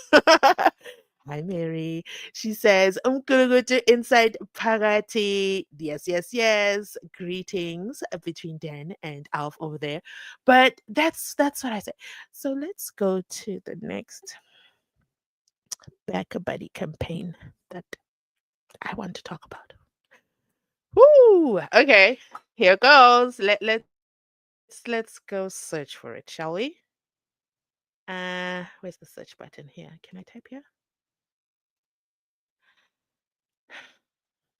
Hi, Mary. She says, Mkulugutu inside Pagati. Yes, yes, yes. Greetings between Dan and Alf over there. But that's what I say. So let's go to the next Becca Buddy campaign that I want to talk about. Woo! Okay, here goes. Let's go search for it, shall we? Where's the search button here? Can I type here?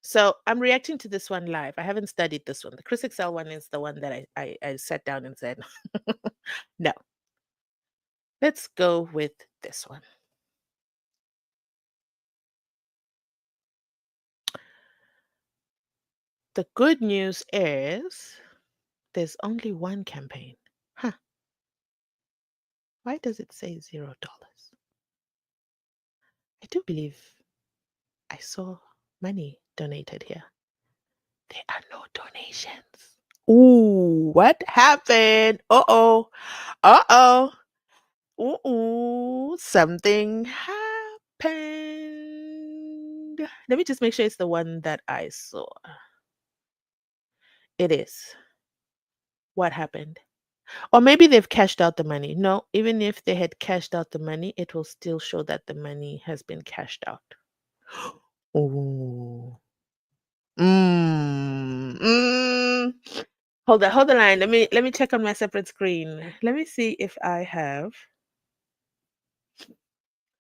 So I'm reacting to this one live. I haven't studied this one. The Chris Excel one is the one that I sat down and said, no. Let's go with this one. The good news is there's only one campaign. Huh. Why does it say $0? I do believe I saw money donated here. There are no donations. Ooh, what happened? Uh-oh. Uh-oh. Ooh, something happened. Let me just make sure it's the one that I saw. It is. What happened? Or maybe they've cashed out the money. No, even if they had cashed out the money, it will still show that the money has been cashed out. Ooh. Mm. Hold the line. Let me check on my separate screen. Let me see if I have.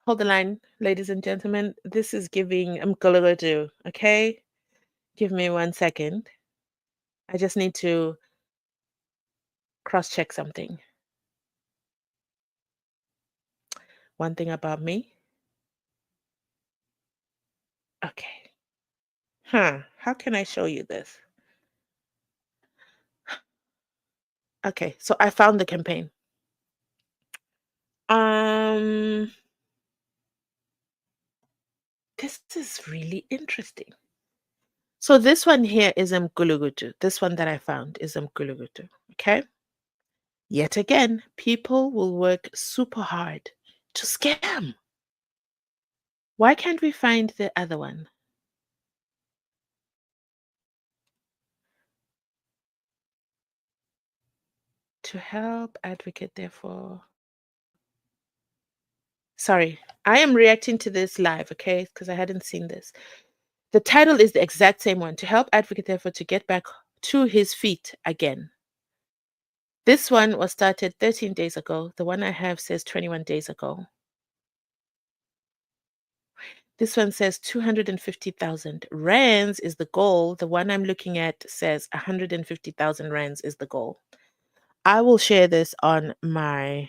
Hold the line, ladies and gentlemen. This is giving Mkologodu, okay? Give me 1 second. I just need to cross-check something. One thing about me. Okay. How can I show you this? Okay, so I found the campaign. This is really interesting. So this one here is Mkulugutu. This one that I found is Mkulugutu. Okay. Yet again, people will work super hard to scam. Why can't we find the other one? To help advocate, therefore. Sorry, I am reacting to this live, okay? Because I hadn't seen this. The title is the exact same one. To help advocate, therefore, to get back to his feet again. This one was started 13 days ago. The one I have says 21 days ago. This one says 250,000 rands is the goal. The one I'm looking at says 150,000 rands is the goal. I will share this on my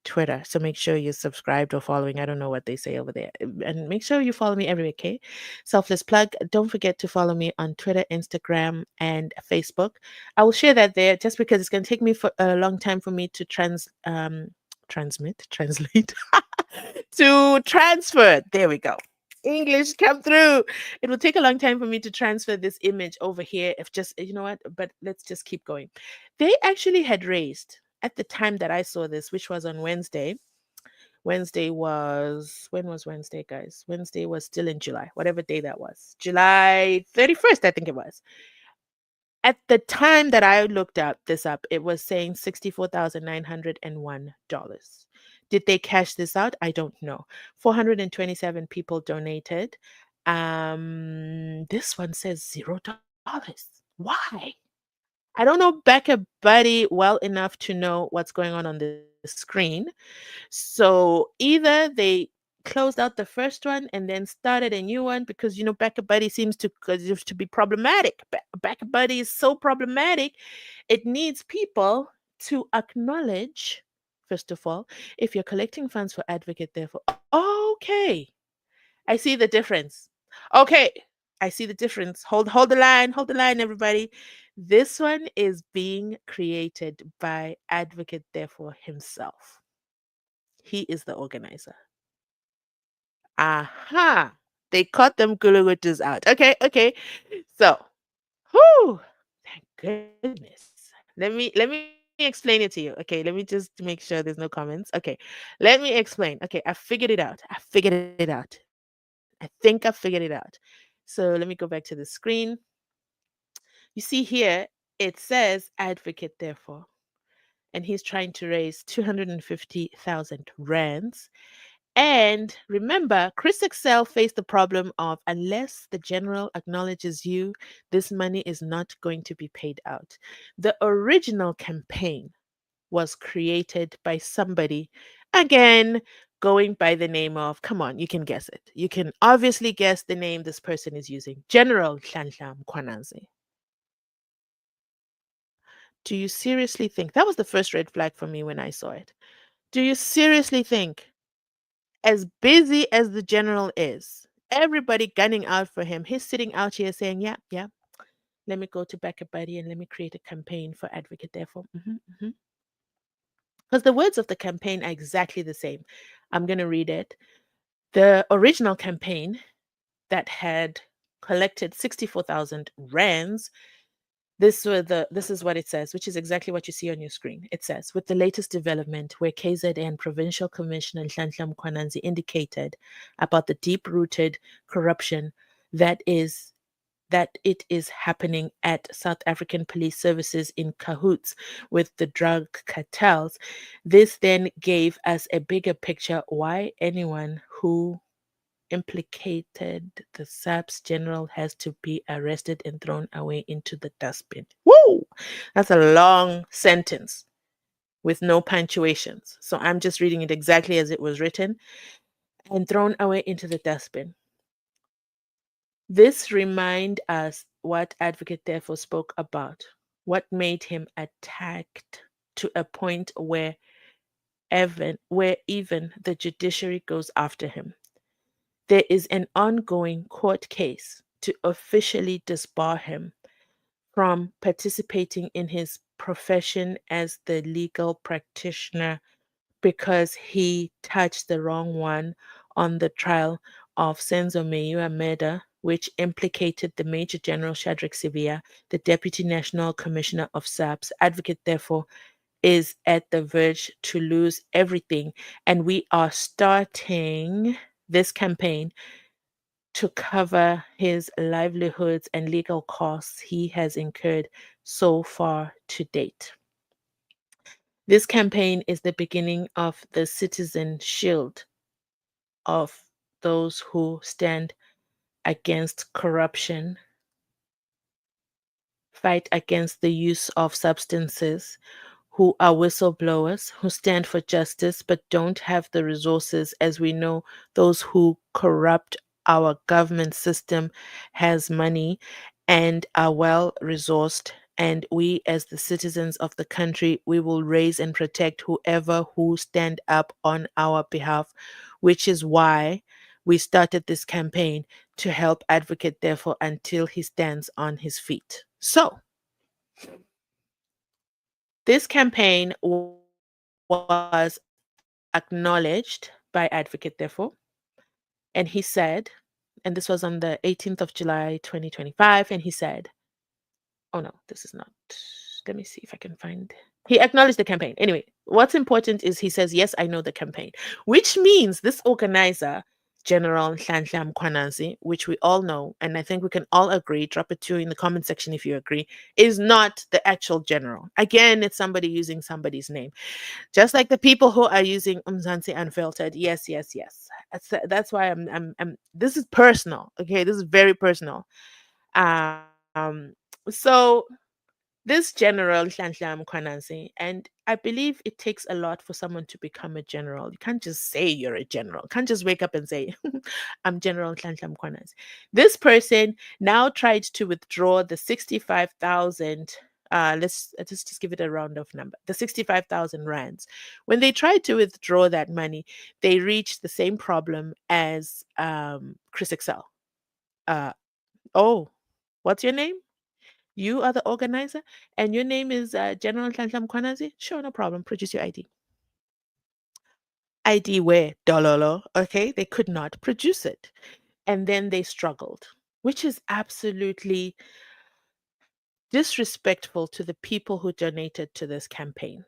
Twitter. So make sure you're subscribed or following. I don't know what they say over there. And make sure you follow me everywhere, okay? Selfless plug. Don't forget to follow me on Twitter, Instagram, and Facebook. I will share that there just because it's going to take me for a long time for me to translate, to transfer. There we go. English come through. It will take a long time for me to transfer this image over here. If just, you know what, but let's just keep going. They actually had raised at the time that I saw this, which was on Wednesday, Wednesday was, when was Wednesday, guys? Wednesday was still in July, whatever day that was. July 31st, I think it was. At the time that I looked up this up, it was saying $64,901. Did they cash this out? I don't know. 427 people donated. This one says $0. Why? I don't know Becca Buddy well enough to know what's going on the screen. So either they closed out the first one and then started a new one because Becca Buddy seems to be problematic. Becca Buddy is so problematic. It needs people to acknowledge, first of all, if you're collecting funds for Advocate, therefore, okay, I see the difference. Okay, I see the difference. Hold the line, everybody. This one is being created by Advocate, therefore, himself. He is the organizer. Aha. They cut them gulugutus out. Okay. So, whoo, thank goodness. Let me explain it to you. Okay, let me just make sure there's no comments. Okay, let me explain. Okay, I figured it out. I figured it out. I think I figured it out. So let me go back to the screen. You see here, it says advocate, therefore, and he's trying to raise 250,000 rands. And remember, Chris Excel faced the problem of unless the general acknowledges you, this money is not going to be paid out. The original campaign was created by somebody, again, going by the name of, come on, you can guess it. You can obviously guess the name this person is using, General Hlanhla Mkhwanazi. Do you seriously think that was the first red flag for me when I saw it? Do you seriously think, as busy as the general is, everybody gunning out for him, he's sitting out here saying, yeah, let me go to Back a Buddy and let me create a campaign for Advocate, therefore. Because the words of the campaign are exactly the same. I'm going to read it. The original campaign that had collected 64,000 rands. This is what it says, which is exactly what you see on your screen. It says, with the latest development where KZN Provincial Commissioner Nhlanhla Mkhwanazi indicated about the deep-rooted corruption that it is happening at South African police services in cahoots with the drug cartels. This then gave us a bigger picture why anyone who implicated the SAPS general has to be arrested and thrown away into the dustbin. Woo! That's a long sentence with no punctuations. So I'm just reading it exactly as it was written, and thrown away into the dustbin. This remind us what Advocate therefore spoke about, what made him attacked to a point where even the judiciary goes after him. There is an ongoing court case to officially disbar him from participating in his profession as the legal practitioner because he touched the wrong one on the trial of SENZO MEYIWA murder, which implicated the Major General SHADRACK SIBIYA, the Deputy National Commissioner of SAPS. Advocate, therefore, is at the verge to lose everything. And we are starting this campaign to cover his livelihoods and legal costs he has incurred so far to date. This campaign is the beginning of the citizen shield of those who stand against corruption, fight against the use of substances, who are whistleblowers, who stand for justice but don't have the resources, as we know those who corrupt our government system has money and are well resourced. And we, as the citizens of the country, we will raise and protect whoever who stand up on our behalf, which is why we started this campaign to help Advocate, therefore, until he stands on his feet. So, this campaign was acknowledged by Advocate, therefore, and he said, and this was on the 18th of July, 2025, and he said, oh no, this is not, let me see if I can find He acknowledged the campaign. Anyway, what's important is he says, yes, I know the campaign, which means this organizer, General Nhlanhla Mkhwanazi, which we all know, and I think we can all agree, drop a 2 in the comment section if you agree, is not the actual general. Again, it's somebody using somebody's name. Just like the people who are using Mzansi Unfiltered. Yes, yes, yes. That's why this is personal. Okay, this is very personal. So this general Nhlanhla Mkhwanazi, and I believe it takes a lot for someone to become a general. You can't just say you're a general. You can't just wake up and say, I'm General Nhlanhla Mkhwanazi. This person now tried to withdraw the 65,000. Let's just give it a round of number. The 65,000 rands. When they tried to withdraw that money, they reached the same problem as Chris Excel. Oh, what's your name? You are the organizer, and your name is General Nhlanhla Mkhwanazi? Sure, no problem. Produce your ID. ID where? Dololo. Okay, they could not produce it. And then they struggled, which is absolutely disrespectful to the people who donated to this campaign.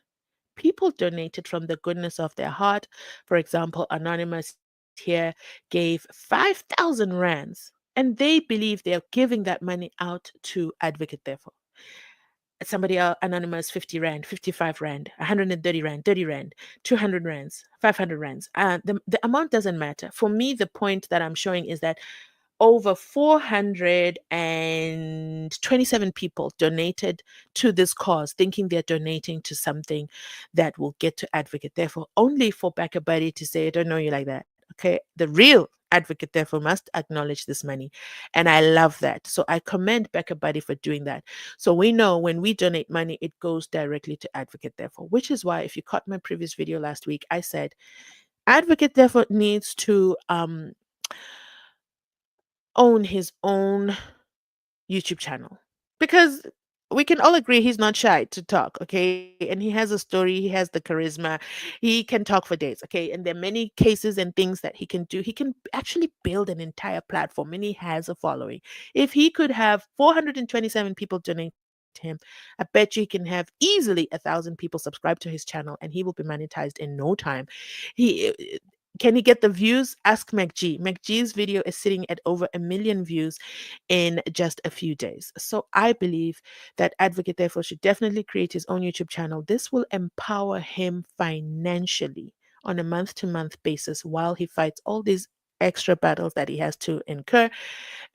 People donated from the goodness of their heart. For example, Anonymous here gave 5,000 rands, and they believe they are giving that money out to advocate therefore. Somebody else, Anonymous, 50 rand, 55 rand, 130 rand, 30 rand, 200 rands, 500 rands. The amount doesn't matter. For me, the point that I'm showing is that over 427 people donated to this cause, thinking they're donating to something that will get to advocate. Therefore, only for Backer Buddy to say, I don't know you like that. Okay. The real advocate, therefore, must acknowledge this money. And I love that. So I commend Backer Buddy for doing that. So we know when we donate money, it goes directly to advocate, therefore, which is why if you caught my previous video last week, I said, advocate, therefore, needs to own his own YouTube channel because we can all agree he's not shy to talk, okay? And he has a story, he has the charisma, he can talk for days, okay? And there are many cases and things that he can do. He can actually build an entire platform and he has a following. If he could have 427 people donate to him, I bet you he can have easily 1,000 people subscribe to his channel and he will be monetized in no time. He can he get the views? Ask MacG. MacG's video is sitting at over 1 million views in just a few days. So I believe that Advocate therefore should definitely create his own YouTube channel. This will empower him financially on a month-to-month basis while he fights all these extra battles that he has to incur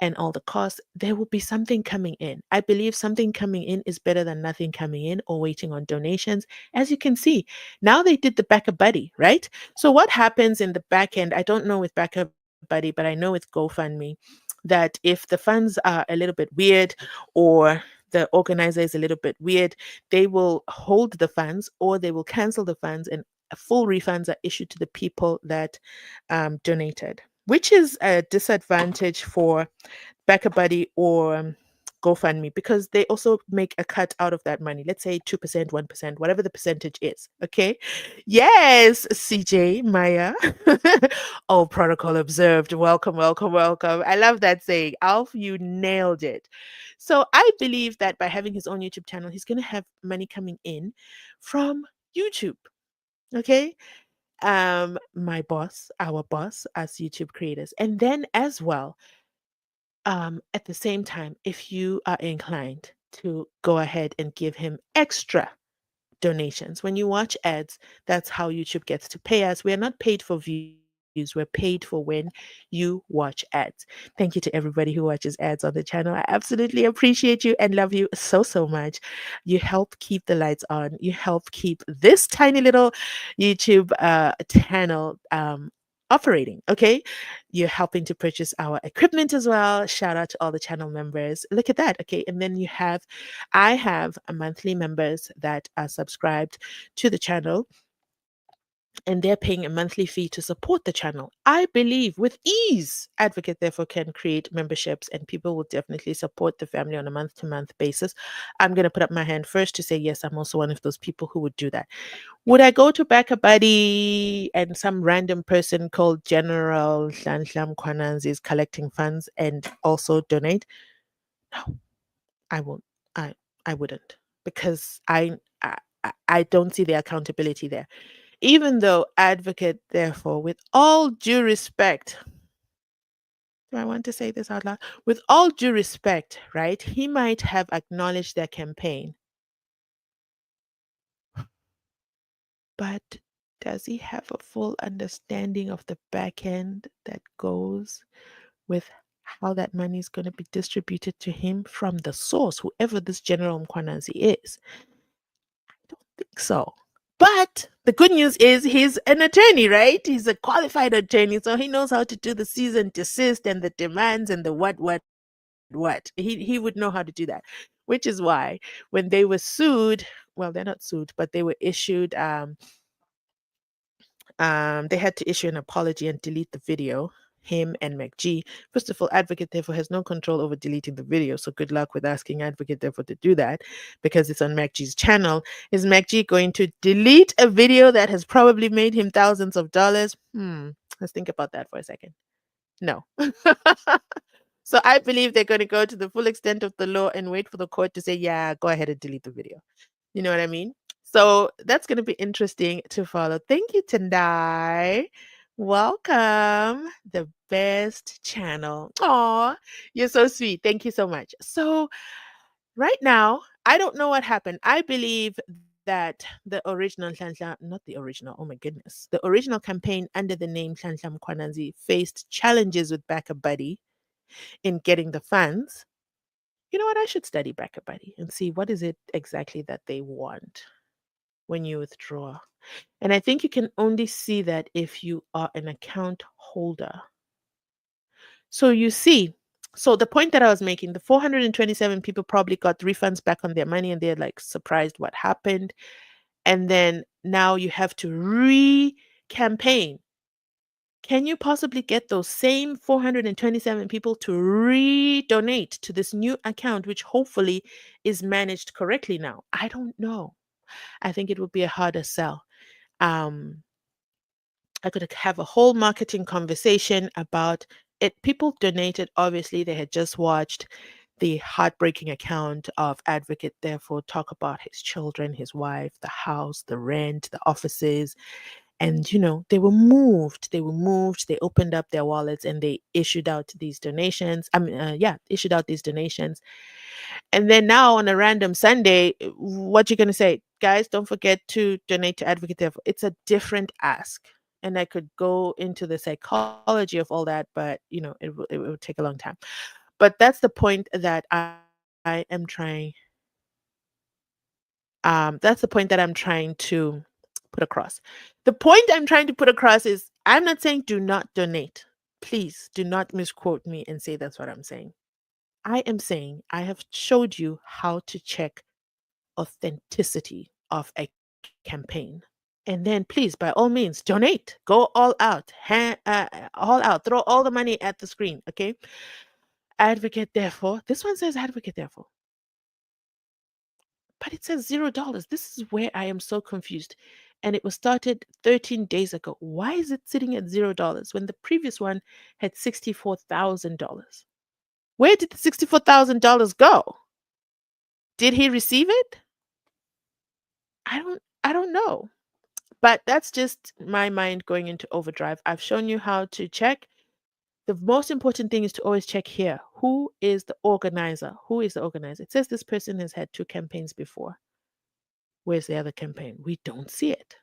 and all the costs. There will be something coming in. I believe something coming in is better than nothing coming in or waiting on donations. As you can see, now they did the Backer Buddy, right? So what happens in the back end? I don't know with Backer Buddy, but I know with GoFundMe that if the funds are a little bit weird or the organizer is a little bit weird, they will hold the funds or they will cancel the funds and full refunds are issued to the people that donated, which is a disadvantage for Backer Buddy or GoFundMe because they also make a cut out of that money. Let's say 2%, 1%, whatever the percentage is. Okay. Yes, CJ, Maya. Oh, protocol observed. Welcome, welcome, welcome. I love that saying. Alf, you nailed it. So I believe that by having his own YouTube channel, he's going to have money coming in from YouTube. Okay. My boss, our boss as YouTube creators. And then as well, at the same time, if you are inclined to go ahead and give him extra donations. When you watch ads, that's how YouTube gets to pay us. We are not paid for views, we're paid for when you watch ads. Thank you to everybody who watches ads on the channel. I absolutely appreciate you and love you so, so much. You help keep the lights on, you help keep this tiny little YouTube channel operating. Okay. You're helping to purchase our equipment as well. Shout out to all the channel members. Look at that. Okay. And then I have a monthly members that are subscribed to the channel and they're paying a monthly fee to support the channel. I believe with ease, Advocate therefore can create memberships and people will definitely support the family on a month to month basis. I'm going to put up my hand first to say, yes, I'm also one of those people who would do that. Would I go to Backer Buddy and some random person called General Nhlanhla Mkhwanazi is collecting funds and also donate? No, I won't. I wouldn't because I don't see the accountability there. Even though advocate, therefore, with all due respect, do I want to say this out loud? With all due respect, right? He might have acknowledged their campaign, but does he have a full understanding of the back end that goes with how that money is going to be distributed to him from the source, whoever this General Mkwananzi is? I don't think so. But the good news is he's an attorney, right? He's a qualified attorney, so he knows how to do the cease and desist and the demands and the what. He would know how to do that. Which is why when they were sued, well, they're not sued, but they were issued they had to issue an apology and delete the video, him and McG. First of all, Advocate therefore has no control over deleting the video, so good luck with asking Advocate therefore to do that because it's on McG's channel. Is McG going to delete a video that has probably made him thousands of dollars? Let's think about that for a second. No. So I believe they're going to go to the full extent of the law and wait for the court to say, yeah, go ahead and delete the video. You know what I mean? So that's going to be interesting to follow. Thank you, Tendai. Welcome, the best channel. Aw, you're so sweet. Thank you so much. So right now, I don't know what happened. I believe that the original not the original, oh my goodness, the original campaign under the name Hlanhla Mkhwanazi faced challenges with Backer Buddy in getting the funds. You know what? I should study Backer Buddy and see what is it exactly that they want when you withdraw. And I think you can only see that if you are an account holder. So you see, so the point that I was making, the 427 people probably got refunds back on their money and they're like surprised what happened. And then now you have to re-campaign. Can you possibly get those same 427 people to re-donate to this new account, which hopefully is managed correctly now? I don't know. I think it would be a harder sell. Um, I could have a whole marketing conversation about it. People donated, obviously, they had just watched the heartbreaking account of Advocate, therefore, talk about his children, his wife, the house, the rent, the offices. And, they were moved. They were moved. They opened up their wallets and they issued out these donations. Issued out these donations. And then now on a random Sunday, what you gonna say? Guys, don't forget to donate to Advocate Devil. It's a different ask. And I could go into the psychology of all that, but it would take a long time. But that's the point that I am trying. That's the point that I'm trying to put across. The point I'm trying to put across is I'm not saying do not donate. Please do not misquote me and say that's what I'm saying. I am saying I have showed you how to check authenticity of a campaign. And then please, by all means, donate. Go all out. All out. Throw all the money at the screen. Okay. Advocate, therefore. This one says advocate, therefore. But it says $0. This is where I am so confused. And it was started 13 days ago. Why is it sitting at $0 when the previous one had $64,000? Where did the $64,000 go? Did he receive it? I don't know. But that's just my mind going into overdrive. I've shown you how to check. The most important thing is to always check here. Who is the organizer? Who is the organizer? It says this person has had 2 campaigns before. Where's the other campaign? We don't see it.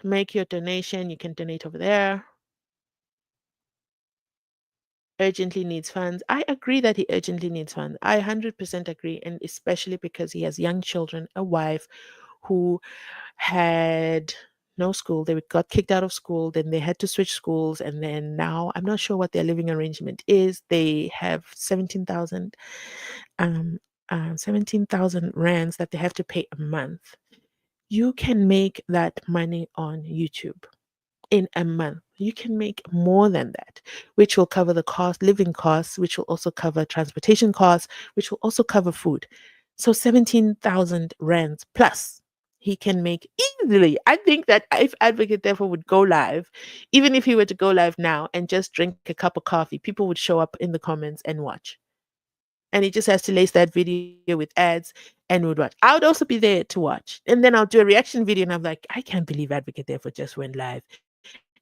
Make your donation. You can donate over there. Urgently needs funds. I agree that he urgently needs funds. I 100% agree. And especially because he has young children, a wife who had no school. They got kicked out of school. Then they had to switch schools. And then now I'm not sure what their living arrangement is. They have 17,000 rands that they have to pay a month. You can make that money on YouTube in a month. You can make more than that, which will cover the living costs, which will also cover transportation costs, which will also cover food. So 17,000 rands plus he can make easily. I think that if Advocate therefore would go live, even if he were to go live now and just drink a cup of coffee, people would show up in the comments and watch. And he just has to lace that video with ads and would watch. I would also be there to watch. And then I'll do a reaction video and I'm like, I can't believe Advocate Therefore just went live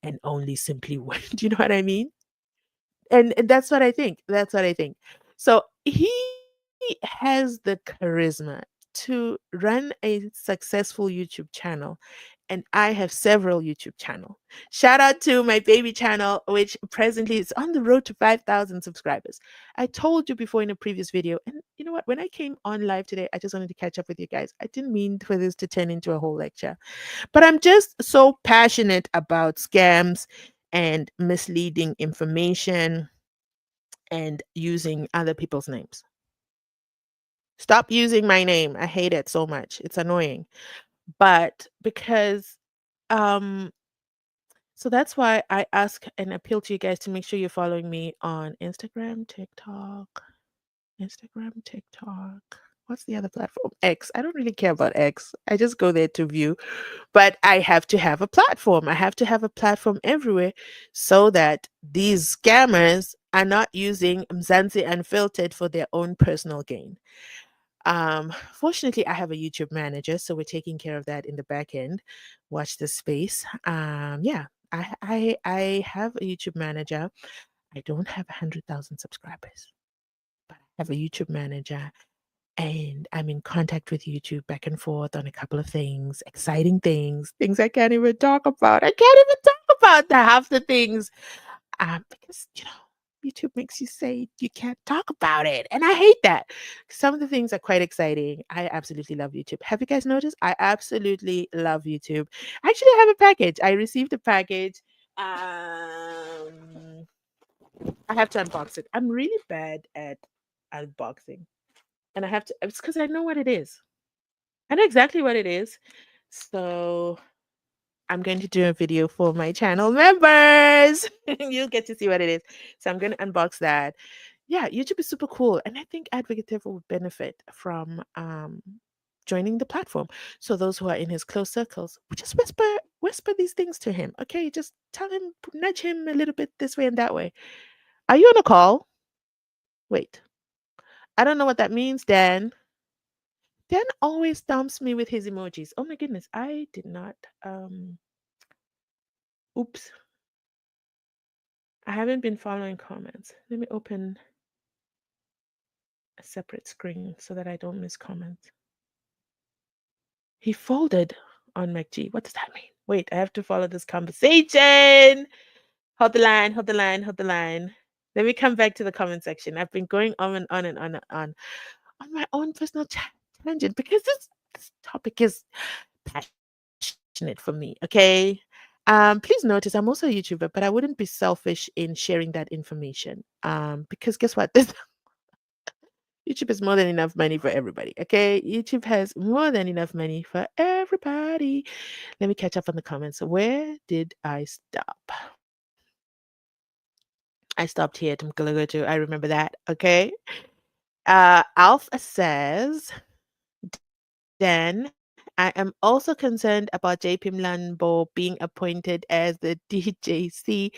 and only simply went. Do you know what I mean? And that's what I think. That's what I think. So he has the charisma to run a successful YouTube channel, and I have several YouTube channel. Shout out to my baby channel, which presently is on the road to 5,000 subscribers. I told you before in a previous video, and you know what? When I came on live today, I just wanted to catch up with you guys. I didn't mean for this to turn into a whole lecture, but I'm just so passionate about scams and misleading information and using other people's names. Stop using my name. I hate it so much. It's annoying. But because um so that's why I ask and appeal to you guys to make sure you're following me on Instagram, TikTok. What's the other platform? X. I don't really care about X. I just go there to view. But I have to have a platform. I have to have a platform everywhere so that these scammers are not using Mzansi Unfiltered for their own personal gain. Fortunately, I have a YouTube manager, so we're taking care of that in the back end. Watch this space. Yeah, I have a YouTube manager. I don't have 100,000 subscribers, but I have a YouTube manager, and I'm in contact with YouTube back and forth on a couple of things, exciting things I can't even talk about. I can't even talk about the half the things because YouTube makes you say you can't talk about it, and I hate that. Some of the things are quite exciting. I absolutely love YouTube. Have you guys noticed? I absolutely love YouTube. Actually, I have a package. I received a package. I have to unbox it. I'm really bad at unboxing, and I have to. It's because I know what it is. I know exactly what it is. So I'm going to do a video for my channel members. You'll get to see what it is. So I'm going to unbox that. Yeah, YouTube is super cool. And I think Advocate Therefore would benefit from joining the platform. So those who are in his close circles, just whisper these things to him. Okay, just tell him, nudge him a little bit this way and that way. Are you on a call? Wait. I don't know what that means, Dan. Dan always stumps me with his emojis. Oh my goodness, I did not oops. I haven't been following comments. Let me open a separate screen so that I don't miss comments. He folded on MacG. What does that mean? Wait, I have to follow this conversation. Hold the line, hold the line, hold the line. Let me come back to the comment section. I've been going on and on and on and on my own personal tangent because this topic is passionate for me, okay? Please notice I'm also a YouTuber, but I wouldn't be selfish in sharing that information. Because guess what? This YouTube has more than enough money for everybody. Okay. YouTube has more than enough money for everybody. Let me catch up on the comments. Where did I stop? I stopped here at Mkalagoto. I remember that. Okay. Alf says, then I am also concerned about JP Mlambo being appointed as the DJC.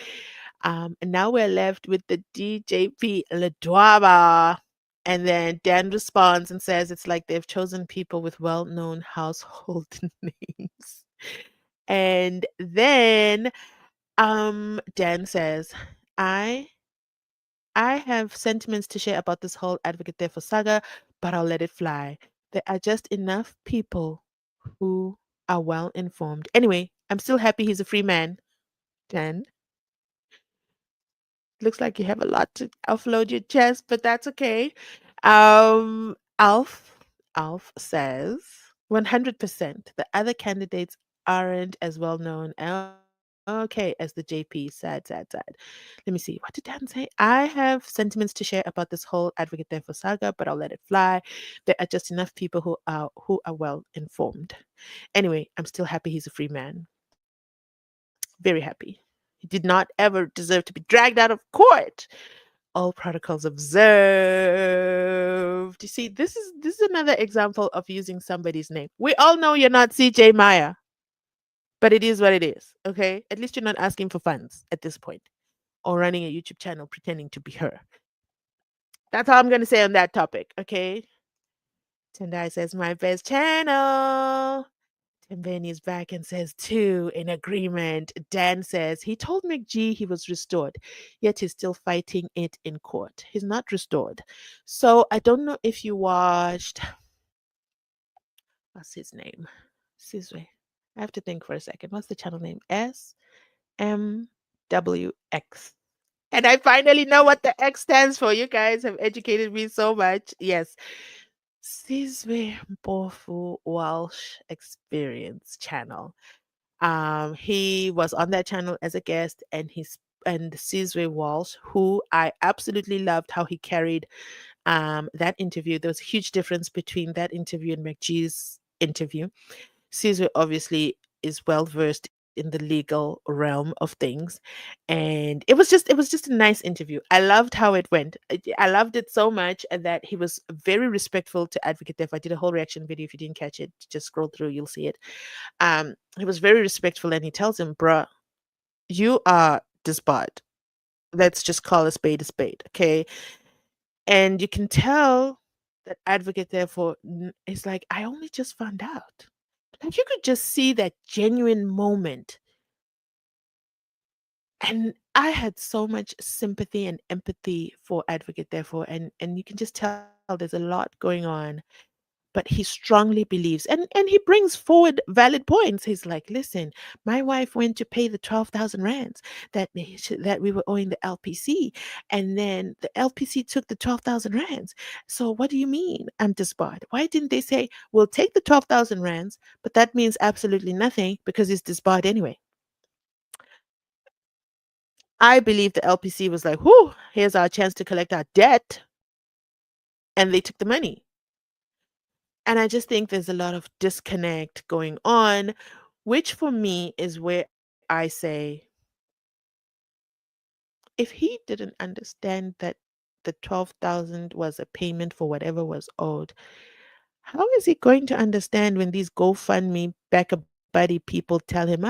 And now we're left with the DJP Ledwaba. And then Dan responds and says it's like they've chosen people with well-known household names. And then Dan says, I I have sentiments to share about this whole Advocate Therefore saga, but I'll let it fly. There are just enough people who are well informed. Anyway, I'm still happy he's a free man. Dan, looks like you have a lot to offload your chest, but that's okay. Alf, Alf says 100%. The other candidates aren't as well known. Okay, as the JP. Sad. Let me see. What did Dan say? I have sentiments to share about this whole Advocate Therefore saga, but I'll let it fly. There are just enough people who are well informed. Anyway, I'm still happy he's a free man. Very happy. He did not ever deserve to be dragged out of court. All protocols observed. You see, this is another example of using somebody's name. We all know you're not CJ Maya, but it is what it is. Okay, at least you're not asking for funds at this point or running a YouTube channel pretending to be her. That's all I'm going to say on that topic. Okay. Tendai says, my best channel. Tembeni is back and says, two in agreement. Dan says, he told McGee he was restored, yet he's still fighting it in court. He's not restored. So I don't know if you watched, what's his name? Sizwe. I have to think for a second. What's the channel name? SMWX. And I finally know what the X stands for. You guys have educated me so much. Yes. Sizwe Mpofu Walsh Experience channel. He was on that channel as a guest, and Sizwe Walsh, who I absolutely loved how he carried that interview. There was a huge difference between that interview and McGee's interview. Caesar obviously is well versed in the legal realm of things, and it was just a nice interview. I loved how it went. I loved it so much, and that he was very respectful to Advocate Def. I did a whole reaction video. If you didn't catch it, just scroll through, you'll see it. He was very respectful, and he tells him, "Bruh, you are disbarred. Let's just call a spade, okay?" And you can tell that Advocate therefore is like, I only just found out. Like, you could just see that genuine moment. And I had so much sympathy and empathy for Advocate therefore, and you can just tell there's a lot going on, but he strongly believes, and he brings forward valid points. He's like, listen, my wife went to pay the 12,000 rands that we were owing the LPC, and then the LPC took the 12,000 rands. So what do you mean I'm disbarred? Why didn't they say we'll take the 12,000 rands, but that means absolutely nothing because it's disbarred anyway? I believe the LPC was like, whew, here's our chance to collect our debt, and they took the money. And I just think there's a lot of disconnect going on, which for me is where I say, if he didn't understand that the 12,000 was a payment for whatever was owed, how is he going to understand when these GoFundMe back a buddy people tell him,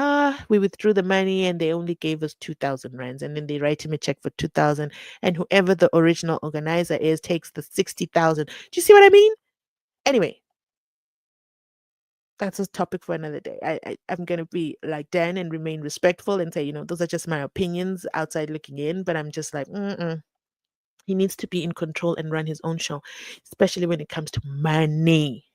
we withdrew the money and they only gave us 2,000 rands, and then they write him a check for 2,000, and whoever the original organizer is takes the 60,000. Do you see what I mean? Anyway, that's a topic for another day. I'm gonna be like Dan and remain respectful and say, those are just my opinions outside looking in. But I'm just like, he needs to be in control and run his own show, especially when it comes to money.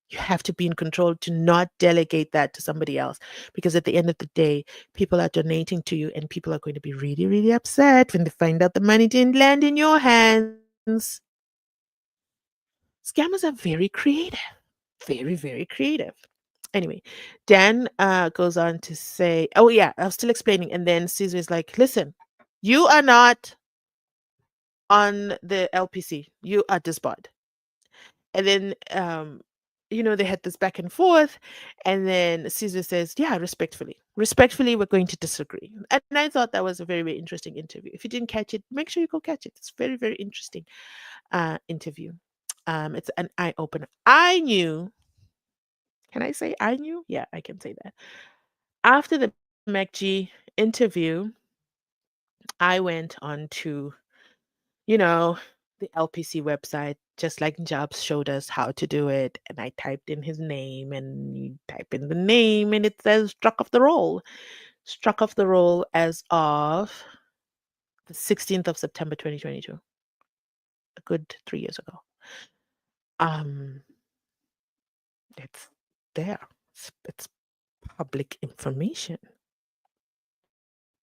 You have to be in control, to not delegate that to somebody else, because at the end of the day, people are donating to you, and people are going to be really, really upset when they find out the money didn't land in your hands. Scammers are very creative. Very, very creative. Anyway, Dan goes on to say, oh, yeah, I was still explaining. And then Caesar is like, listen, you are not on the LPC. You are disbarred. And then, they had this back and forth. And then Caesar says, yeah, respectfully, we're going to disagree. And I thought that was a very, very interesting interview. If you didn't catch it, make sure you go catch it. It's very, very interesting interview. It's an eye opener. I knew. Can I say I knew? Yeah, I can say that. After the MacG interview, I went on to, you know, the LPC website, just like Jobs showed us how to do it. And I typed in his name, and you type in the name and it says struck off the roll. Struck off the roll as of the 16th of September 2022. A good 3 years ago. Um, it's there. It's public information.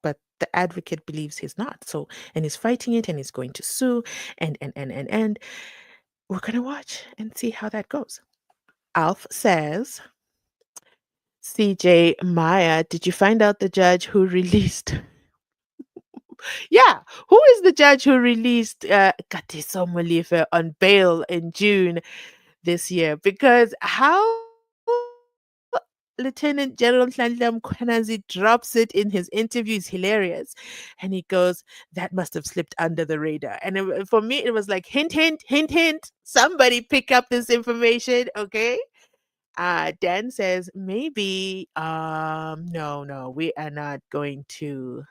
But the advocate believes he's not. So, and he's fighting it, and he's going to sue, and we're gonna watch and see how that goes. Alf says, CJ Maya, did you find out the judge who released? Yeah, who is the judge who released Katiso Molife on bail in June this year? Because how Lieutenant General Nhlanhla Mkhwanazi drops it in his interview is hilarious. And he goes, that must have slipped under the radar. And for me, it was like, hint, hint, hint, hint. Somebody pick up this information, okay? Dan says, maybe, no, we are not going to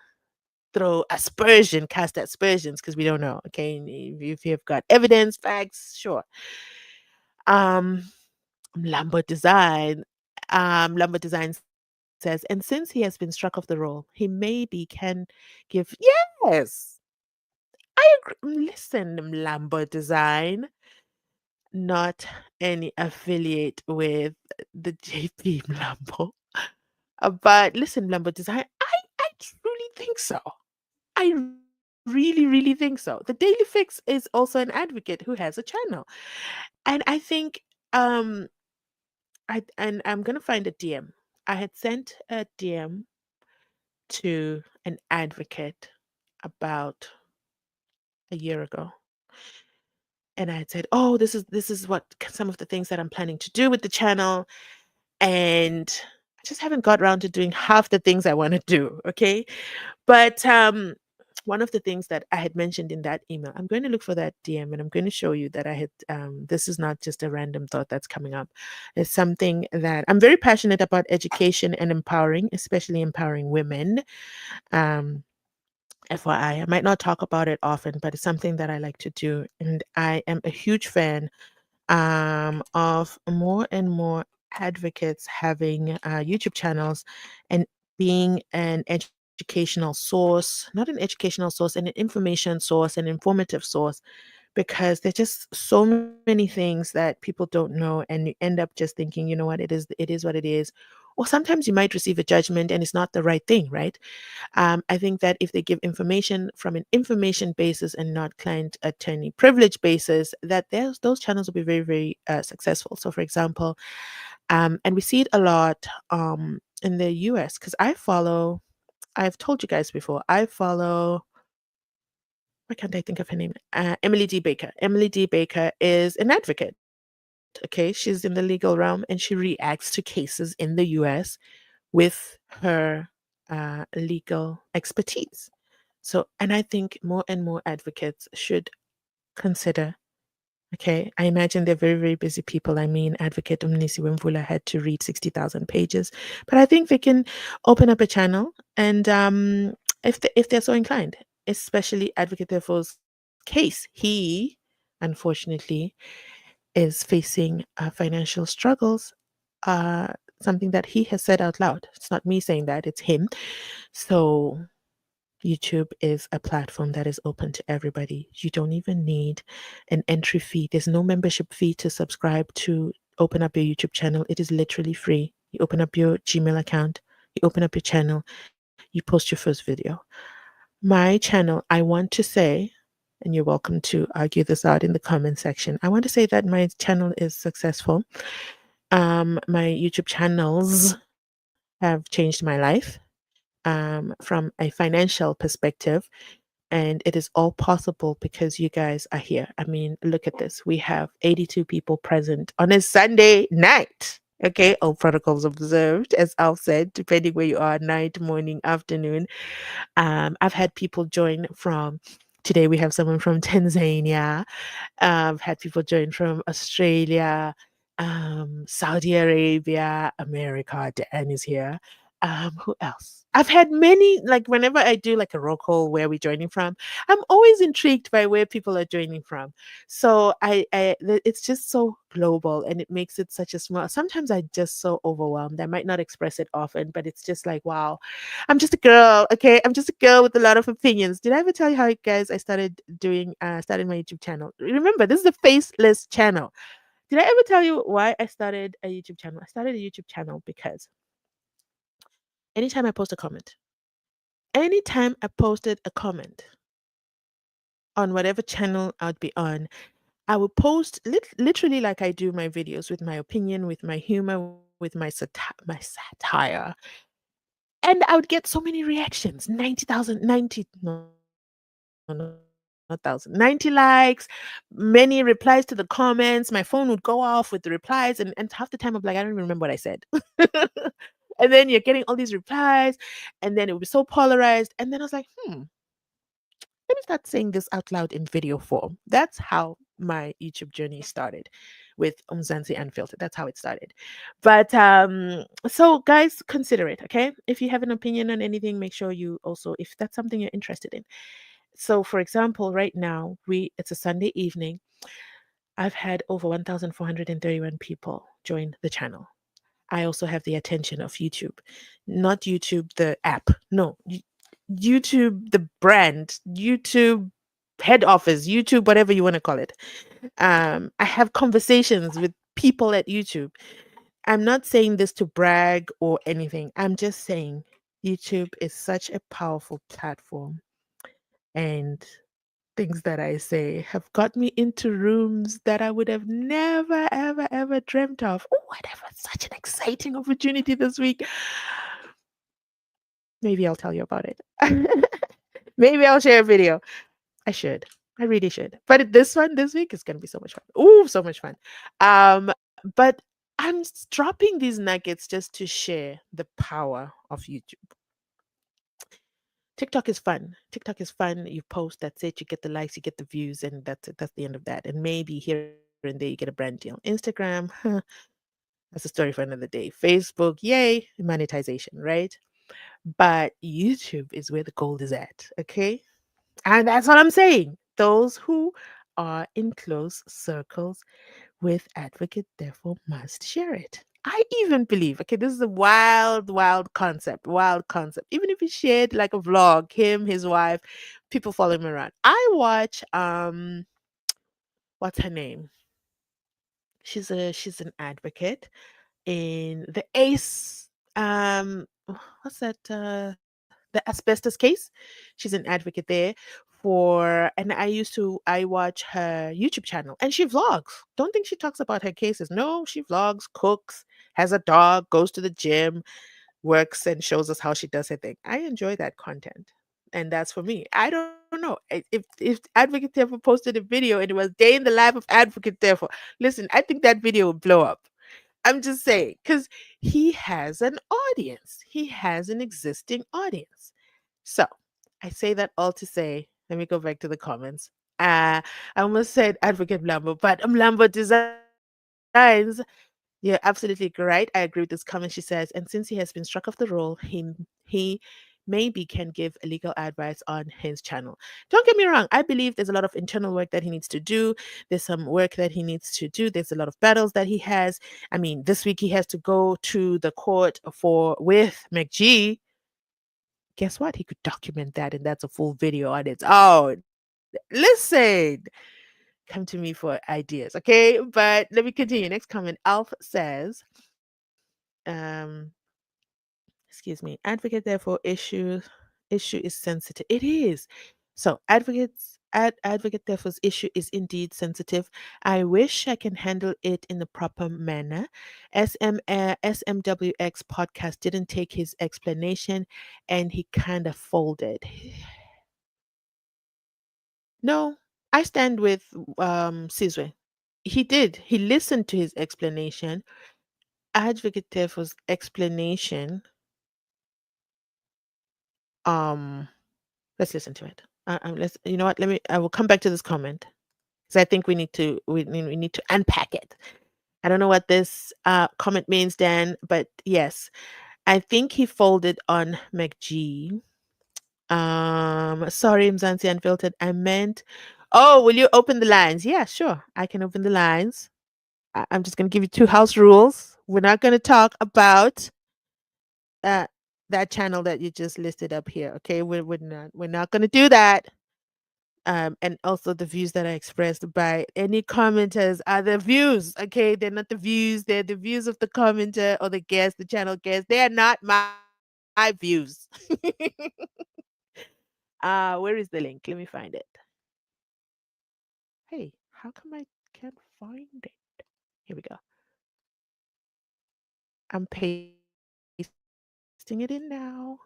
throw aspersion, cast aspersions because we don't know. Okay, and if you've got evidence, facts, sure. Um, Lambo Design, Lambo Design says, and since he has been struck off the roll, he maybe can give. Yes, I agree. Listen, Lambo Design, not any affiliate with the JP Lambo. But listen, Lambo Design, I truly think so. I really, really think so. The Daily Fix is also an advocate who has a channel. And I think um I'm gonna find a DM. I had sent a DM to an advocate about a year ago. And I had said, "Oh, this is what some of the things that I'm planning to do with the channel." And I just haven't got around to doing half the things I want to do. Okay. But one of the things that I had mentioned in that email, I'm going to look for that DM and I'm going to show you that I had, this is not just a random thought that's coming up. It's something that I'm very passionate about education and empowering, especially empowering women. Um, FYI, I might not talk about it often, but it's something that I like to do. And I am a huge fan of more and more advocates having YouTube channels and being an educational source, not an educational source, and an information source, an informative source, because there's just so many things that people don't know, and you end up just thinking, you know what, it is what it is. Or sometimes you might receive a judgment and it's not the right thing, right? I think that if they give information from an information basis and not client attorney privilege basis, that those channels will be very, very successful. So, for example, and we see it a lot in the US because I've told you guys before, I follow, why can't I think of her name? Emily D. Baker. Emily D. Baker is an advocate. Okay. She's in the legal realm and she reacts to cases in the US with her legal expertise. So, and I think more and more advocates should consider. Okay, I imagine they're very, very busy people. I mean, Advocate Umnisi Wemvula had to read 60,000 pages, but I think they can open up a channel and if they're so inclined, especially Advocate Defoe's case, he unfortunately is facing financial struggles. Uh, Something that he has said out loud. It's not me saying that; it's him. So YouTube is a platform that is open to everybody. You don't even need an entry fee. There's no membership fee to subscribe to open up your YouTube channel. It is literally free. You open up your Gmail account, you open up your channel, you post your first video. My channel, I want to say, and you're welcome to argue this out in the comment section. I want to say that my channel is successful. My YouTube channels have changed my life from a financial perspective. And it is all possible because you guys are here. I mean, look at this. We have 82 people present on a Sunday night. Okay, all protocols observed, as Al said, depending where you are, night, morning, afternoon. I've had people join from, today we have someone from Tanzania. I've had people join from Australia, Saudi Arabia, America. Dan is here. Who else? I've had many, like whenever I do like a roll call where we're joining from, I'm always intrigued by where people are joining from. So it's just so global and it makes it such a small, sometimes I just so overwhelmed. I might not express it often, but it's just like, wow, I'm just a girl. Okay. I'm just a girl with a lot of opinions. Did I ever tell you how, guys, I started my YouTube channel? Remember, this is a faceless channel. Did I ever tell you why I started a YouTube channel? I started a YouTube channel because anytime I post a comment, anytime I posted a comment on whatever channel I'd be on, I would post literally like I do my videos with my opinion, with my humor, with my satire. And I would get so many reactions 90,000, 90, no, not 1,000, 90 likes, many replies to the comments. My phone would go off with the replies. And half the time I'm like, I don't even remember what I said. And then you're getting all these replies. And then it would be so polarized. And then I was like, let me start saying this out loud in video form. That's how my YouTube journey started. with Mzansi Unfiltered. That's how it started. But so guys, consider it, okay? If you have an opinion on anything, make sure you also, if that's something you're interested in. So for example, right now, it's a Sunday evening. I've had over 1,431 people join the channel. I also have the attention of YouTube, not YouTube, the app. No, YouTube, the brand, YouTube head office, YouTube, whatever you want to call it. I have conversations with people at YouTube. I'm not saying this to brag or anything. I'm just saying YouTube is such a powerful platform, and things that I say have got me into rooms that I would have never, ever, ever dreamt of. Oh, I'd have such an exciting opportunity this week. Maybe I'll tell you about it. Maybe I'll share a video. I should. I really should. But this one this week is going to be so much fun. Ooh, so much fun. But I'm dropping these nuggets just to share the power of YouTube. TikTok is fun. TikTok is fun. You post, that's it. You get the likes, you get the views, and that's it. That's the end of that. And maybe here and there you get a brand deal. Instagram, that's a story for another day. Facebook, yay, monetization, right? But YouTube is where the gold is at. Okay. And that's what I'm saying. Those who are in close circles with advocate therefore must share it. I even believe, okay, this is a wild, wild concept. Even if he shared like a vlog, him, his wife, people follow him around. I watch what's her name? She's an advocate in the ACE what's that the asbestos case. She's an advocate there for, and I watch her YouTube channel and she vlogs. Don't think she talks about her cases. No, she vlogs, cooks, has a dog, goes to the gym, works, and shows us how she does her thing. I enjoy that content. And that's for me. I don't know. If Advocate Therefore posted a video and it was day in the life of Advocate Therefore, listen, I think that video would blow up. I'm just saying, because he has an audience. He has an existing audience. So I say that all to say, let me go back to the comments. I almost said Advocate Mlambo, but Mlambo Designs. You're absolutely right. I agree with this comment. She says, and since he has been struck off the role, he maybe can give legal advice on his channel. Don't get me wrong. I believe there's a lot of internal work that he needs to do. There's some work that he needs to do. There's a lot of battles that he has. I mean, this week he has to go to the court for with McG. Guess what? He could document that, and that's a full video on its own. Listen, come to me for ideas, okay? But let me continue. Next comment. Alf says, um, excuse me, advocate therefore issue is sensitive. It is. So advocate therefore's issue is indeed sensitive. I wish I can handle it in the proper manner. SMWX podcast didn't take his explanation and he kind of folded. No, I stand with Sizwe. He did. He listened to his explanation. Advocate Tefo's explanation. Um, let's listen to it. Let's. You know what? Let me. I will come back to this comment because I think we need to unpack it. I don't know what this comment means, Dan, but yes, I think he folded on McG. Sorry, Mzansi Unfiltered. I meant. Oh, will you open the lines? Yeah, sure. I can open the lines. I'm just going to give you two house rules. We're not going to talk about uh, that channel that you just listed up here. Okay, we're not going to do that. And also the views that are expressed by any commenters are the views. Okay, they're not the views. They're the views of the commenter or the guest, the channel guest. They are not my views. Where is the link? Let me find it. Hey, how come I can't find it? Here we go. I'm pasting it in now.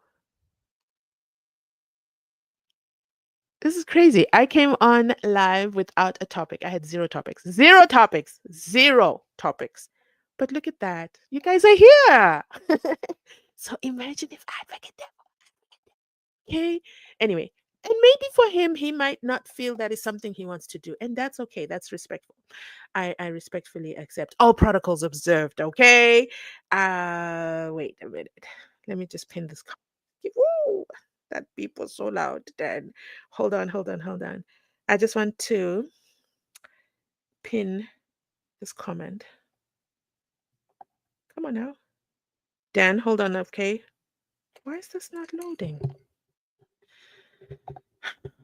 This is crazy. I came on live without a topic. I had zero topics. Zero topics. Zero topics. But look at that. You guys are here. So imagine if I forget that. Okay. Anyway, And maybe for him, he might not feel that is something he wants to do. And that's okay. That's respectful. I respectfully accept all protocols observed. Okay. Wait a minute. Let me just pin this. Woo! That beep was so loud. Then hold on. I just want to pin this comment. Come on now. Dan, hold on, okay? Why is this not loading?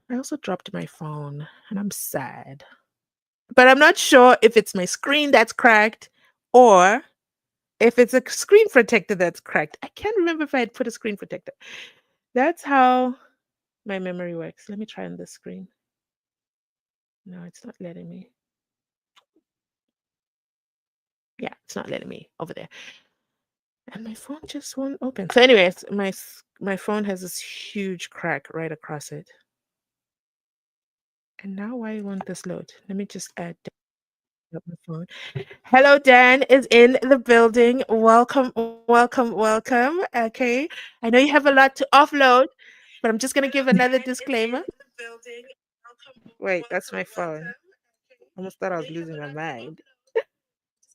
I also dropped my phone and I'm sad. But I'm not sure if it's my screen that's cracked or if it's a screen protector that's cracked. I can't remember if I had put a screen protector. That's how my memory works. Let me try on this screen. No, it's not letting me. Yeah, it's not letting me over there. And my phone just won't open. So, anyways, my phone has this huge crack right across it. And now why won't this load? Let me just add up my phone. Hello, Dan is in the building. Welcome. Okay. I know you have a lot to offload, but I'm just gonna give another disclaimer. Wait, that's my phone. Almost thought I was losing my mind.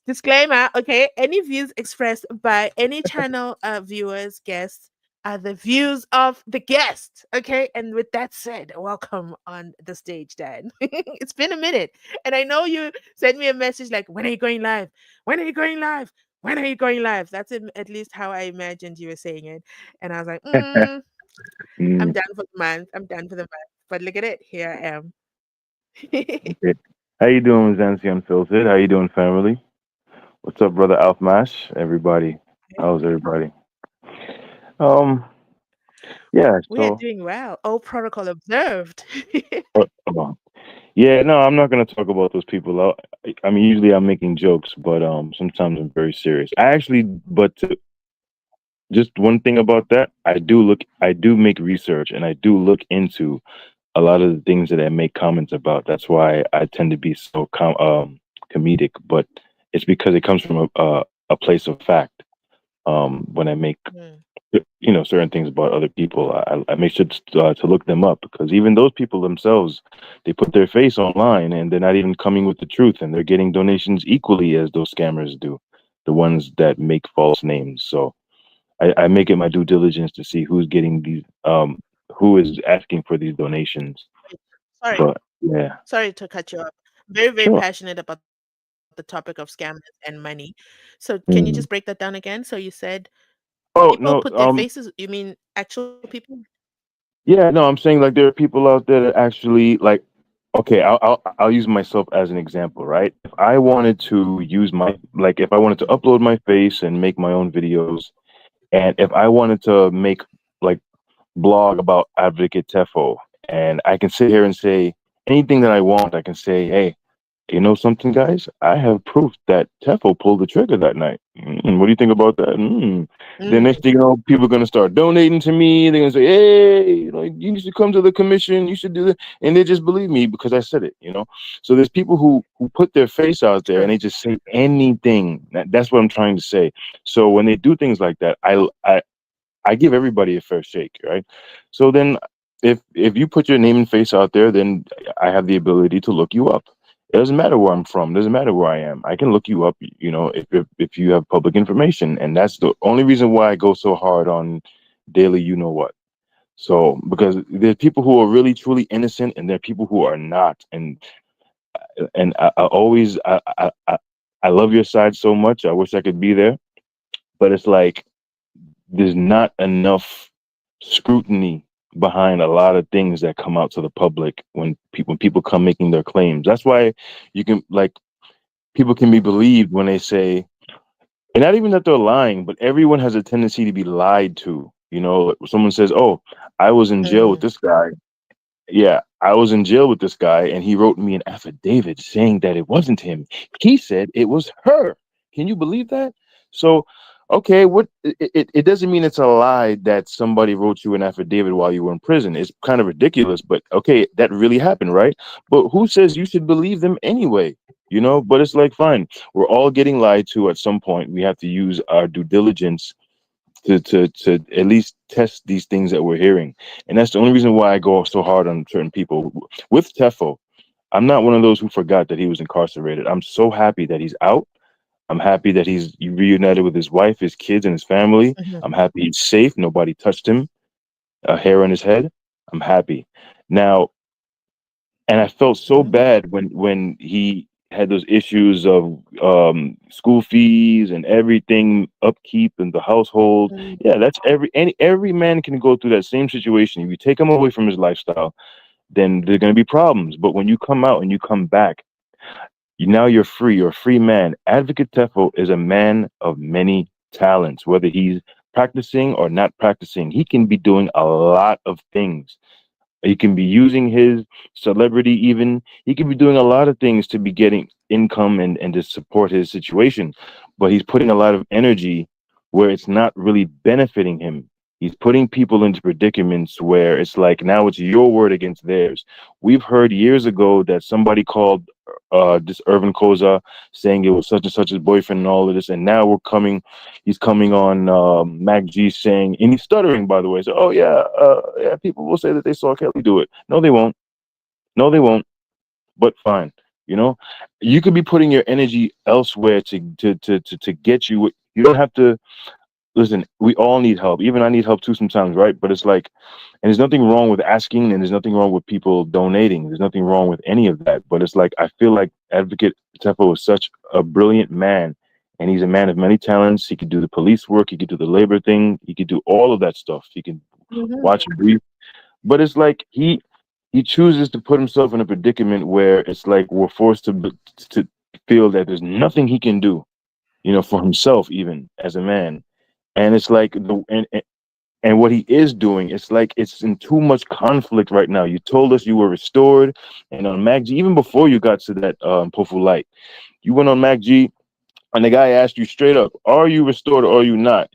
Disclaimer, okay? Any views expressed by any channel viewers, guests, are the views of the guest, okay? And with that said, welcome on the stage, Dan. It's been a minute. And I know you sent me a message like, when are you going live? When are you going live? When are you going live? That's at least how I imagined you were saying it. And I was like, I'm Mm, done for the month. I'm done for the month. But look at it. Here I am. okay. How you doing, Mzansi Unfiltered? How you doing, family? What's up, brother Alfmash? Everybody, how's everybody? Um, yeah. We are So, doing well. All protocol observed. uh, uh, yeah. No, I'm not gonna talk about those people. I mean, usually I'm making jokes, but sometimes I'm very serious. I actually, but just one thing about that, I do make research, and I do look into a lot of the things that I make comments about. That's why I tend to be so comedic, but it's because it comes from a place of fact. When I make Mm, certain things about other people, I make sure to look them up, because even those people themselves, they put their face online and they're not even coming with the truth, and they're getting donations equally as those scammers do, the ones that make false names. So I make it my due diligence to see who's getting these, who is asking for these donations. sorry. But yeah, Sorry to cut you off. Very sure. passionate about the topic of scammers and money. So can you just break that Mhm. down again? So you said people Oh put their no, faces, you mean actual people? yeah, no, I'm saying like there are people out there that actually like. Okay, I'll use myself as an example, right? If I wanted to use my like, if I wanted to Mm, upload my face and make my own videos, and if I wanted to make like blog about Advocate Tefo, and I can sit here and say anything that I want. I can say, hey, you know something, guys? I have proof that Tefo pulled the trigger that night. What do you think about that? Then next mm, thing you know, people are gonna start donating to me. They're gonna say, "Hey, you should come to the commission. You should do that," and they just believe me because I said it. So there's people who put their face out there and true. they just say anything. That's what I'm trying to say. So when they do things like that, I give everybody a fair shake, right? So then, if you put your name and face out there, then I have the ability to look you up. It doesn't matter where I'm from. It doesn't matter where I am. I can look you up. If you have public information, and that's the only reason why I go so hard on daily. You know what? So because there's people who are really truly innocent, and there are people who are not, and I always I love your side so much. I wish I could be there, but it's like there's not enough scrutiny behind a lot of things that come out to the public when people come making their claims. That's why you can like people can be believed when they say, and not even that they're lying, but everyone has a tendency to be lied to. Like someone says, "Oh, I was in jail with Mm, this guy." Yeah, I was in jail with this guy, and he wrote me an affidavit saying that it wasn't him. He said it was her. Can you believe that? So, okay, what it doesn't mean it's a lie that somebody wrote you an affidavit while you were in prison. It's kind of ridiculous, but okay, that really happened, right? But who says you should believe them anyway? But it's like, fine, we're all getting lied to at some point. We have to use our due diligence to at least test these things that we're hearing. And that's the only reason why I go so hard on certain people. With Tefo, I'm not one of those who forgot that he was incarcerated. I'm so happy that he's out. I'm happy that he's reunited with his wife, his kids, and his family. Mhm. I'm happy he's safe. Nobody touched him, a hair on his head. I'm happy. Now, and I felt so Mhm. bad when he had those issues of school fees and everything, upkeep and the household. Mm. Yeah, that's every man can go through that same situation. If you take him away from his lifestyle, then there's going to be problems. But when you come out and you come back, now you're free. You're a free man. Advocate Tefo is a man of many talents. Whether he's practicing or not practicing, he can be doing a lot of things. He can be using his celebrity, even. He can be doing a lot of things to be getting income and to support his situation. But he's putting a lot of energy where it's not really benefiting him. He's putting people into predicaments where it's like now it's your word against theirs. We've heard years ago that somebody called this Irvin Koza saying it was such and such his boyfriend and all of this, and now he's coming on Mac G saying, and he's stuttering by the way. So, oh yeah, yeah, people will say that they saw Kelly do it. No, they won't. No, they won't. But fine, you know, you could be putting your energy elsewhere to get you. You don't have to listen. We all need help. Even I need help too sometimes, right? But it's like, and there's nothing wrong with asking, and there's nothing wrong with people donating. There's nothing wrong with any of that. But it's like I feel like Advocate Tefo is such a brilliant man, and he's a man of many talents. He could do the police work. He could do the labor thing. He could do all of that stuff. He can Mhm. watch and breathe. But it's like he chooses to put himself in a predicament where it's like we're forced to feel that there's nothing he can do, for himself, even as a man. And it's like and what he is doing, it's like it's in too much conflict right now. You told us you were restored, and on MacG, even before you got to that Pofu Light, you went on MacG, and the guy asked you straight up, "Are you restored or are you not?"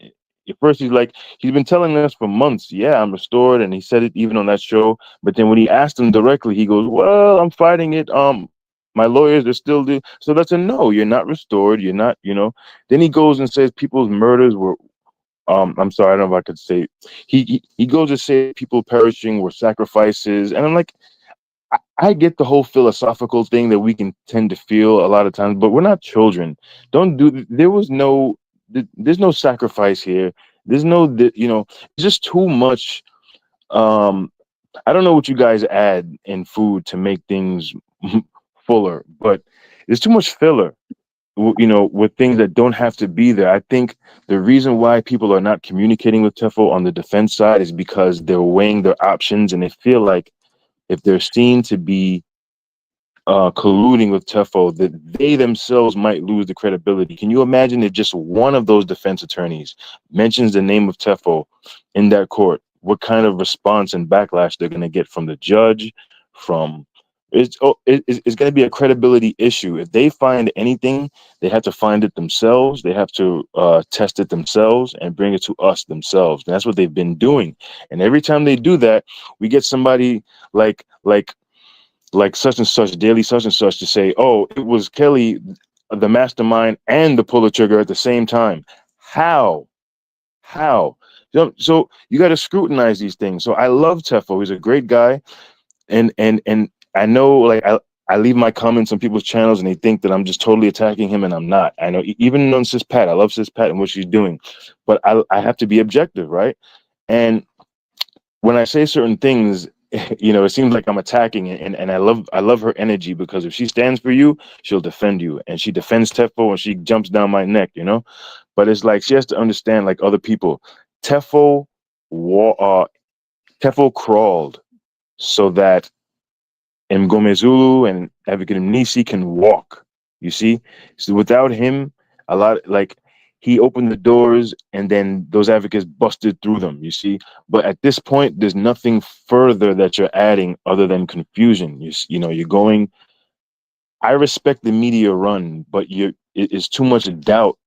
At first, he's been telling us for months, "Yeah, I'm restored," and he said it even on that show. But then when he asked him directly, he goes, "Well, I'm fighting it. My lawyers are still do." So that's a no. You're not restored. You're not. Then he goes and says people's murders were I'm sorry, I don't know if I could say. He goes to say people perishing were sacrifices, and I'm like, I get the whole philosophical thing that we can tend to feel a lot of times, but we're not children. Don't do. There's no sacrifice here. There's no, it's just too much. Um, I don't know what you guys add in food to make things fuller, but there's too much filler, with things that don't have to be there. I think the reason why people are not communicating with Tefo on the defense side is because they're weighing their options and they feel like if they're seen to be colluding with Tefo, that they themselves might lose the credibility. Can you imagine if just one of those defense attorneys mentions the name of Tefo in that court? What kind of response and backlash they're going to get from the judge? From it's going to be a credibility issue. If they find anything, they have to find it themselves. They have to test it themselves and bring it to us themselves. And that's what they've been doing. And every time they do that, we get somebody like such and such, daily such and such, to say, oh, it was Kelly, the mastermind, and the puller trigger at the same time. How? How? So you got to scrutinize these things. So I love Tefo. He's a great guy, and I know, like, I leave my comments on people's channels and they think that I'm just totally attacking him, and I'm not. I know, even on Sis Pat, I love Sis Pat and what she's doing, but I have to be objective, right? And when I say certain things, it seems like I'm attacking, and I love her energy, because if she stands for you, she'll defend you, and she defends Tefo and she jumps down my neck. But it's like she has to understand, like other people, Tefo, Tefo crawled so that Mgomezulu and Advocate Nisi can walk. You see, so without him, a lot, like, he opened the doors, and then those advocates busted through them. You see, but at this point, there's nothing further that you're adding other than confusion. You're going. I respect the media run, but it's too much doubt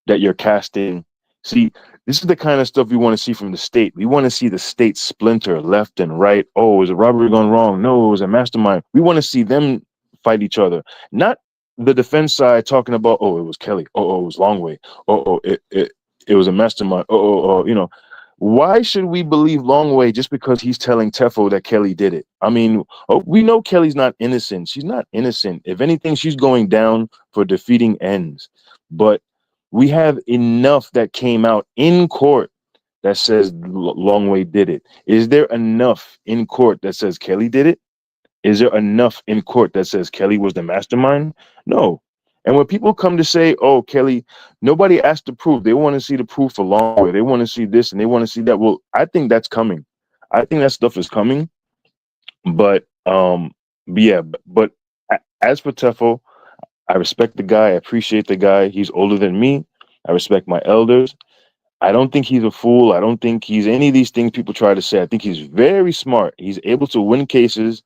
that you're casting. See, this is the kind of stuff we want to see from the state. We want to see the state splinter left and right. Oh, is a robbery gone wrong? No, it was a mastermind. We want to see them fight each other, not the defense side talking about, oh, it was Kelly. Oh, it was Longway. Oh, it was a mastermind. You know, why should we believe Longway just because he's telling Tefo that Kelly did it? I mean, we know Kelly's not innocent. She's not innocent. If anything, she's going down for defeating ends. But we have enough that came out in court that says Longway did it. Is there enough in court that says Kelly did it? Is there enough in court that says Kelly was the mastermind? No. And when people come to say, oh, Kelly, nobody asked the proof. They want to see the proof for Longway. They want to see this and they want to see that. Well, I think that's coming. I think that stuff is coming. But yeah, but as for Tefo, I respect the guy. I appreciate the guy. He's older than me. I respect my elders. I don't think he's a fool. I don't think he's any of these things people try to say. I think he's very smart. He's able to win cases.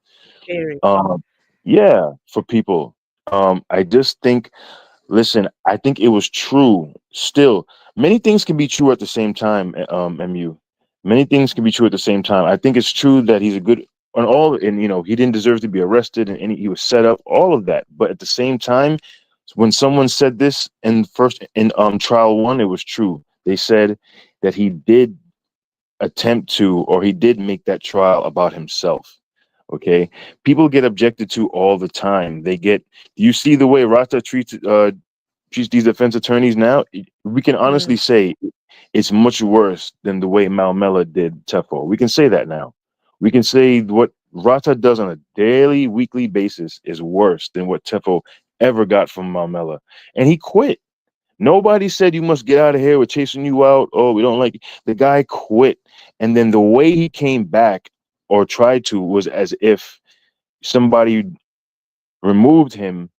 Very. Um, yeah, for people. I just think, listen, I think it was true. Still, many things can be true at the same time, MU. Many things can be true at the same time. I think it's true that he's a good on all, and you know, he didn't deserve to be arrested and he was set up, all of that. But at the same time, when someone said this in trial one, it was true. They said that he did attempt to, or he did make that trial about himself. Okay, people get objected to all the time. They get. You see the way Rata treats these defense attorneys now. We can honestly Mm, say it's much worse than the way Malmela did Tefo. We can say that now. We can say what Rata does on a daily, weekly basis is worse than what Tefo ever got from Malmela, and he quit. Nobody said you must get out of here. We're chasing you out. Oh, we don't like you. The guy quit. And then the way he came back or tried to was as if somebody removed him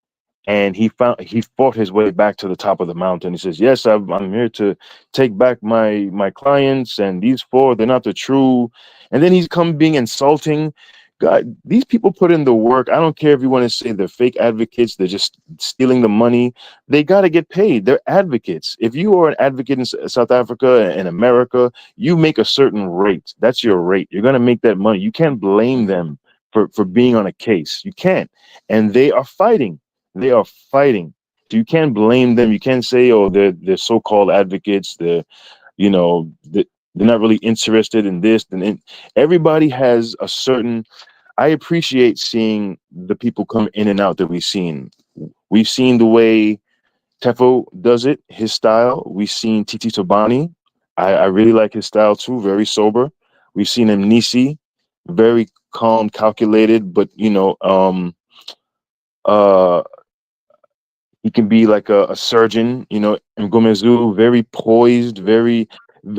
and he fought his way back to the top of the mountain. He says, "Yes, I'm here to take back my clients, and these four, they're not the true." And then he's come being insulting. God, these people put in the work. I don't care if you want to say they're fake advocates, they're just stealing the money. They got to get paid. They're advocates. If you are an advocate in South Africa and America, you make a certain rate. That's your rate. You're going to make that money. You can't blame them for being on a case. You can't. And they are fighting. They are fighting. So you can't blame them. You can't say, oh, they're so-called advocates. They're not really interested in this. And everybody has a certain. I appreciate seeing the people come in and out that we've seen. We've seen the way Tefo does it, his style. We've seen Titi Tobani. I really like his style too, very sober. We've seen him Nisi, very calm, calculated, but uh he can be like a surgeon, and Gomezu, very poised, very.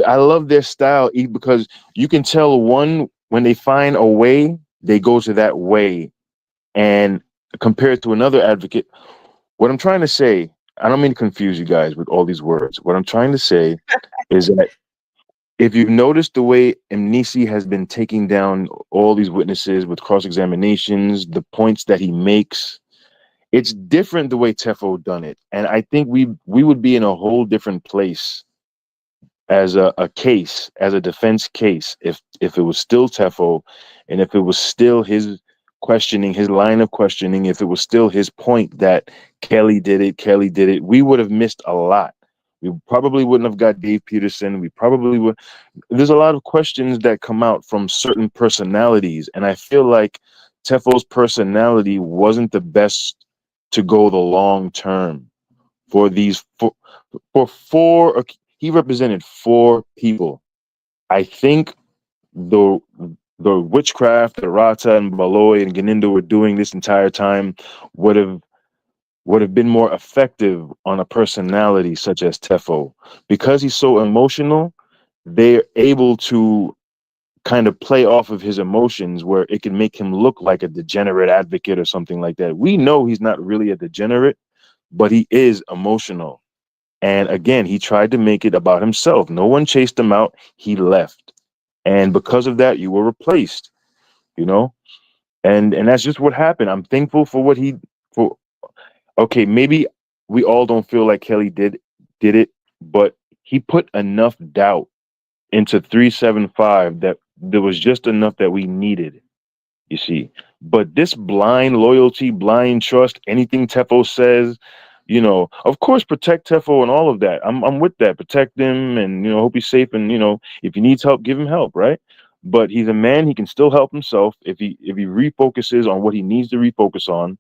I love their style because you can tell one when they find a way, they go to that way, and compared to another advocate. What I'm trying to say, I don't mean to confuse you guys with all these words. What I'm trying to say is that if you've noticed the way Mnisi has been taking down all these witnesses with cross examinations, the points that he makes, it's different the way Tefo done it, and I think we would be in a whole different place as a case, as a defense case, if it was still Tefo, and if it was still his questioning, his line of questioning, if it was still his point that Kelly did it, we would have missed a lot. We probably wouldn't have got Dave Peterson. We probably would. There's a lot of questions that come out from certain personalities, and I feel like Tefo's personality wasn't the best to go the long term for these for four. He represented four people. I think the the witchcraft that Rata and Baloy and Ganindo were doing this entire time would have been more effective on a personality such as Tefo. Because he's so emotional, they're able to kind of play off of his emotions where it can make him look like a degenerate advocate or something like that. We know he's not really a degenerate, but he is emotional. And again, he tried to make it about himself. No one chased him out. He left. And because of that, you were replaced, you know? And that's just what happened. I'm thankful for what he for okay, maybe we all don't feel like Kelly did it, but he put enough doubt into 375 that there was just enough that we needed, you see. But this blind loyalty, blind trust, anything Tefo says, Of course, protect Tefo and all of that. I'm with that. Protect him, and hope he's safe. And if he needs help, give him help, right? But he's a man; he can still help himself if he refocuses on what he needs to refocus on.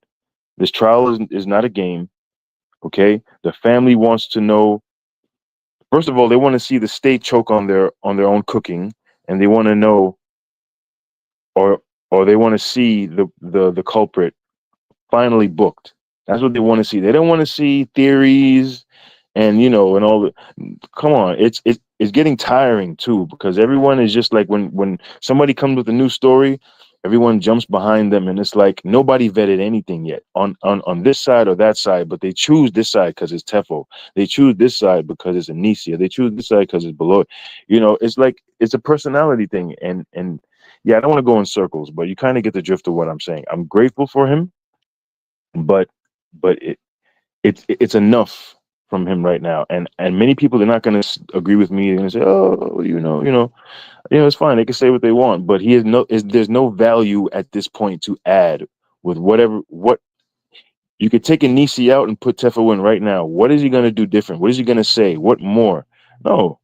This trial is not a game. Okay, the family wants to know. First of all, they want to see the state choke on their own cooking, and they want to know, or they want to see the culprit finally booked. That's what they want to see. They don't want to see theories and and all the. Come on, it's getting tiring too, because everyone is just like, when somebody comes with a new story, everyone jumps behind them, and it's like nobody vetted anything yet on this side or that side, but they choose this side because it's Tefo. They choose this side because it's Anicia. They choose this side because it's below. It's like it's a personality thing, and yeah, I don't want to go in circles, but you kind of get the drift of what I'm saying. I'm grateful for him, but it's enough from him right now, and many people are not going to agree with me. They're going to say, oh, it's fine, they can say what they want, but there's no value at this point to add with what you could take Anisi out and put Tefo in right now. What is he going to do different? What is he going to say? What more? No,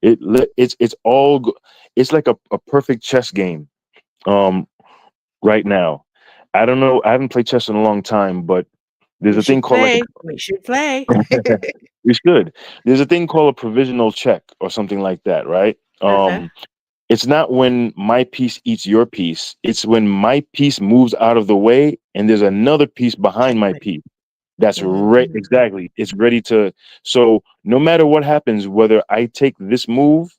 it's all it's like a perfect chess game um right now. I don't know, I haven't played chess in a long time, but there's We a thing should called like play. We should play. we should. There's a thing called a provisional check or something like that, right? Uh-huh. It's not when my piece eats your piece. It's when my piece moves out of the way and there's another piece behind my Checkmate. piece. That's right. Mhm. Exactly. It's ready to. So no matter what happens, whether I take this move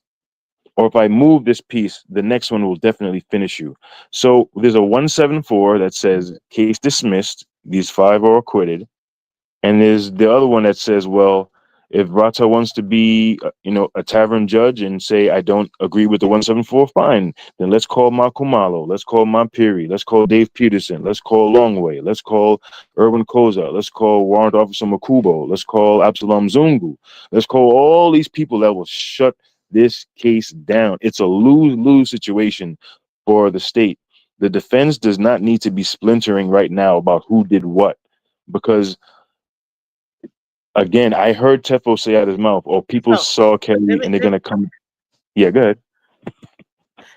or if I move this piece, the next one will definitely finish you. So there's a 174 that says case dismissed. These five are acquitted. And there's the other one that says, well, if Rata wants to be, a tavern judge and say, I don't agree with the 174, fine. Then let's call Makumalo. Let's call Mampiri. Let's call Dave Peterson. Let's call Longway. Let's call Erwin Koza. Let's call Warrant Officer Makubo. Let's call Absalom Zungu. Let's call all these people that will shut this case down. It's a lose-lose situation for the state. The defense does not need to be splintering right now about who did what, because again, I heard Tefo say out his mouth, "Oh, people So saw let Kelly me and they're let, gonna come." Yeah, go ahead.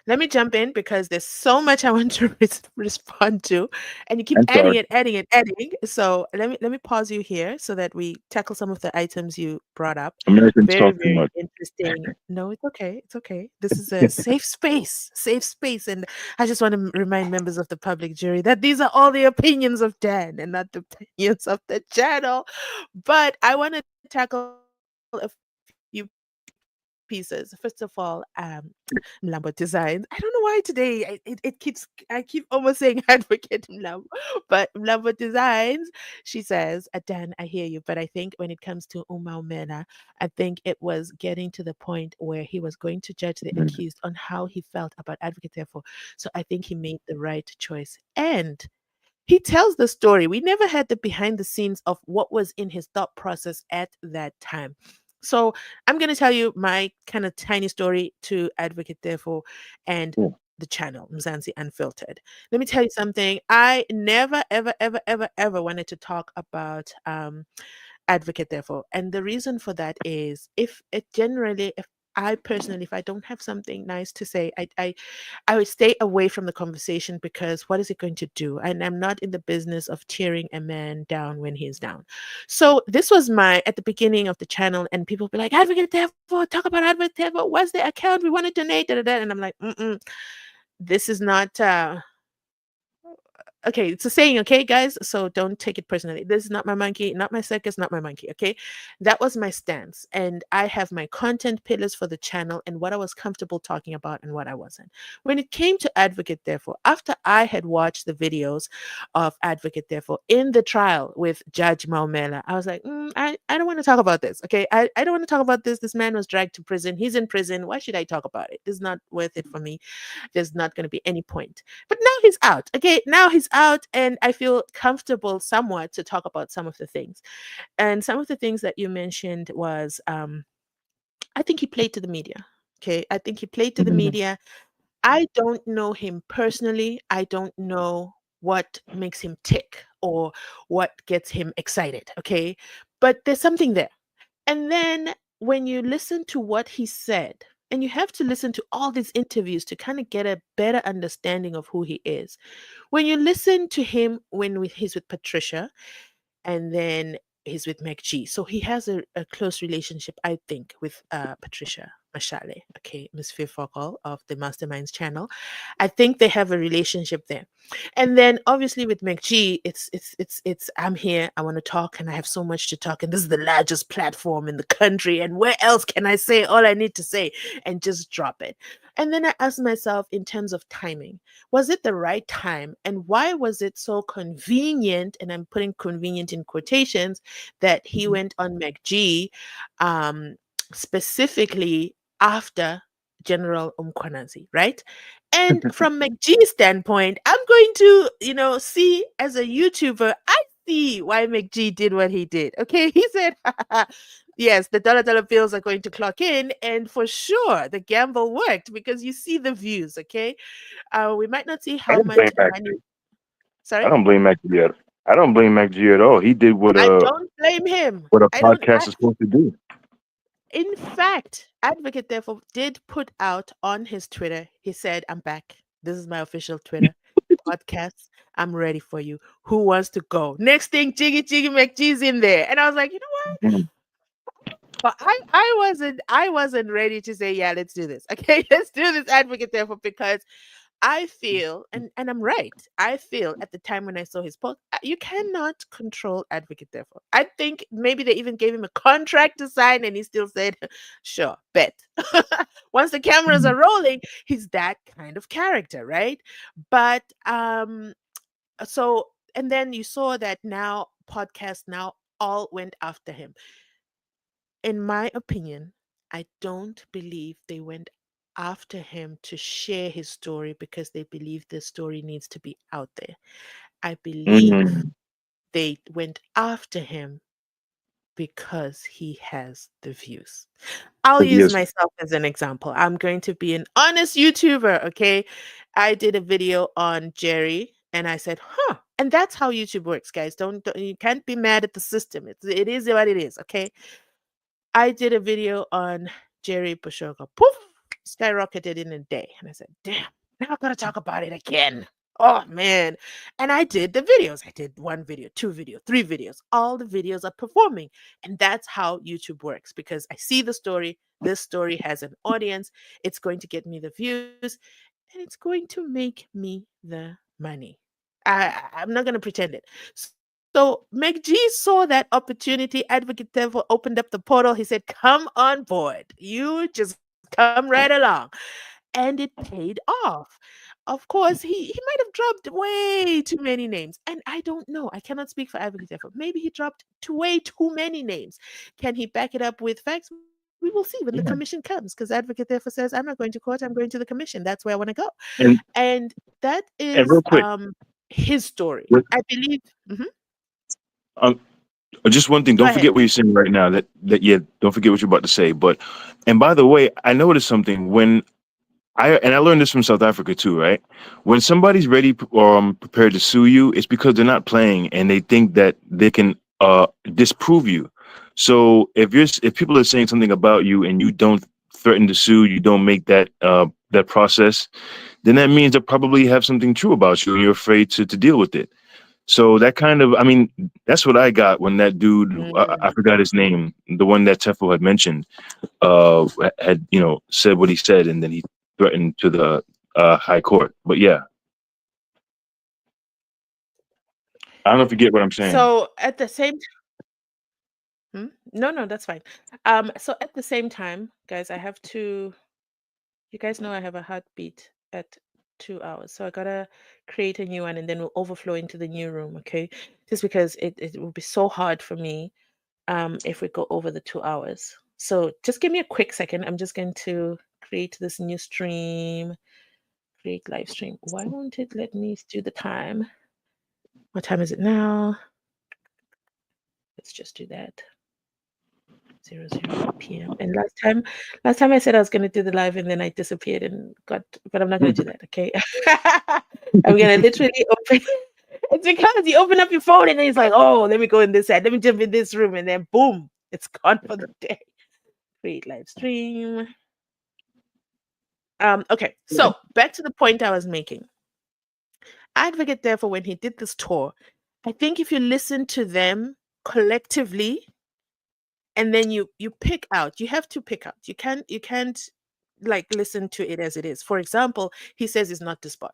let me jump in because there's so much I want to respond to, and you keep I'm sorry. adding it, adding. So let me pause you here so that we tackle some of the items you brought up. Americans Very talk too very much. interesting. No, it's okay. It's okay. This is a safe space, and I just want to remind members of the public jury that these are all the opinions of Dan and not the opinions of the channel. But I want to tackle a few pieces. First of all, Mlambo Designs. I don't know why today I keep almost saying advocate Mlambo, but Mlambo Designs. She says, Dan, I hear you, but I think when it comes to Umaumena, I think it was getting to the point where he was going to judge the Mm. accused on how he felt about advocate therefore. So I think he made the right choice. And he tells the story. We never had the behind the scenes of what was in his thought process at that time. So I'm going to tell you my kind of tiny story to advocate therefore and Yeah. the channel Mzansi Unfiltered. Let me tell you something. I never ever wanted to talk about advocate therefore, and the reason for that is if it generally if I personally, if I don't have something nice to say, I would stay away from the conversation because what is it going to do? And I'm not in the business of cheering a man down when he's down. So this was my at the beginning of the channel, and people be like, "Advocate Devil, talk about Advocate Devil. What's the account? We want to donate." Da, da, da. And I'm like, this is not. Okay, it's a saying, okay, guys. So don't take it personally. This is not my monkey, not my circus, not my monkey. Okay, that was my stance, and I have my content pillars for the channel and what I was comfortable talking about and what I wasn't. When it came to Advocate Therefore, after I had watched the videos of Advocate Therefore in the trial with Judge Maumela, I was like, I don't want to talk about this. Okay, I don't want to talk about this. This man was dragged to prison. He's in prison. Why should I talk about it? It's not worth it for me. There's not going to be any point. But now he's out. Okay, now he's out, and I feel comfortable somewhat to talk about some of the things. And some of the things that you mentioned was, I think he played to the media. Okay, I think he played to the Mhm. media. I don't know him personally. I don't know what makes him tick or what gets him excited. Okay. but there's something there. And then when you listen to what he said, and you have to listen to all these interviews to kind of get a better understanding of who he is. When you listen to him he's with Patricia, and then he's with Meg G. So he has a close relationship, I think, with Patricia Mashale, okay, Miss Fifokal of the Masterminds channel. I think they have a relationship there. And then obviously with Meg G, it's I'm here, I want to talk, and I have so much to talk, and this is the largest platform in the country, and where else can I say all I need to say and just drop it? And then I asked myself in terms of timing, was it the right time? And why was it so convenient? And I'm putting convenient in quotations that he went on McG um, specifically after General Umkwanazi, right? And from McG's standpoint, I'm going to, see as a YouTuber, I see why McG did what he did. Okay. He said, yes, the dollar bills are going to clock in. And for sure, the gamble worked because you see the views. Okay. We might not see I how don't blame much Mac. money. I Sorry? don't blame Mac G at. I don't blame Mac G at all. He did I don't blame him. what a I don't. podcast is supposed to do. In fact, Advocate therefore did put out on his Twitter, he said, I'm back. This is my official Twitter podcast. I'm ready for you. Who wants to go? Next thing, Jiggy McGee's in there. And I was like, you know what? Mm. But I wasn't ready to say, yeah, let's do this. Okay, let's do this Advocate therefore because I feel, and I'm right. I feel at the time when I saw his post, you cannot control Advocate therefore. I think maybe they even gave him a contract to sign, and he still said, "Sure, bet." Once the cameras are rolling, he's that kind of character, right? But so and then you saw that now podcasts now all went after him. In my opinion, I don't believe they went after him to share his story because they believe the story needs to be out there. I believe Mm. they went after him because he has the views. I'll use Yes. myself as an example. I'm going to be an honest YouTuber, okay? I did a video on Jerry and I said, huh. And that's how YouTube works, guys. Don't you can't be mad at the system. It is what it is, okay? I did a video on Jerry Bushoga. Poof, skyrocketed in a day. And I said, damn, now I gotta talk about it again. Oh man. And I did the videos. I did one video, two video, three videos. All the videos are performing. And that's how YouTube works because I see the story. This story has an audience. It's going to get me the views and it's going to make me the money. I'm not going to pretend it. So Meg G saw that opportunity. Advocate Devil opened up the portal. He said, "Come on board. You just come right along." And it paid off. Of course, he might have dropped way too many names. And I don't know. I cannot speak for Advocate Devil. Maybe he dropped way too many names. Can he back it up with facts? We will see when the commission Yeah. comes because Advocate Devil says, "I'm not going to court. I'm going to the commission. That's where I want to go." And And that is real quick, his story. with, I believe. Mhm. um, just one thing. Go Don't ahead. forget what you're saying right now. That yeah. Don't forget what you're about to say. But and by the way, I noticed something when I learned this from South Africa too, right? When somebody's ready or prepared to sue you, it's because they're not playing and they think that they can disprove you. So if people are saying something about you and you don't threaten to sue, you don't make that process, then that means they probably have something true about you and you're afraid to deal with it. So that kind of, I mean, that's what I got when that dude, I Mm. forgot his name, the one that Tefo had mentioned, had said what he said, and then he threatened to the high court. But yeah, I don't know if you get what I'm saying. So at the same no, no, that's fine. So at the same time, guys, I have to. You guys know I have a heartbeat at 2 hours, so I gotta create a new one, and then we'll overflow into the new room. Okay, just because it will be so hard for me if we go over the 2 hours. So just give me a quick second. I'm just going to create this new stream, create live stream. Why won't it let me do the time? What time is it now? Let's just do that. 00 p.m. And last time I said I was gonna do the live and then I disappeared and got but I'm not gonna do that, okay? I'm gonna literally open It's because you open up your phone and then it's like, oh, let me go in this side, let me jump in this room, and then boom, it's gone for the day. Create live stream. Okay, so back to the point I was making. Advocate, therefore, when he did this tour, I think if you listen to them collectively and then you pick out, you have to pick out. You can't like listen to it as it is. For example, he says he's not despoiled.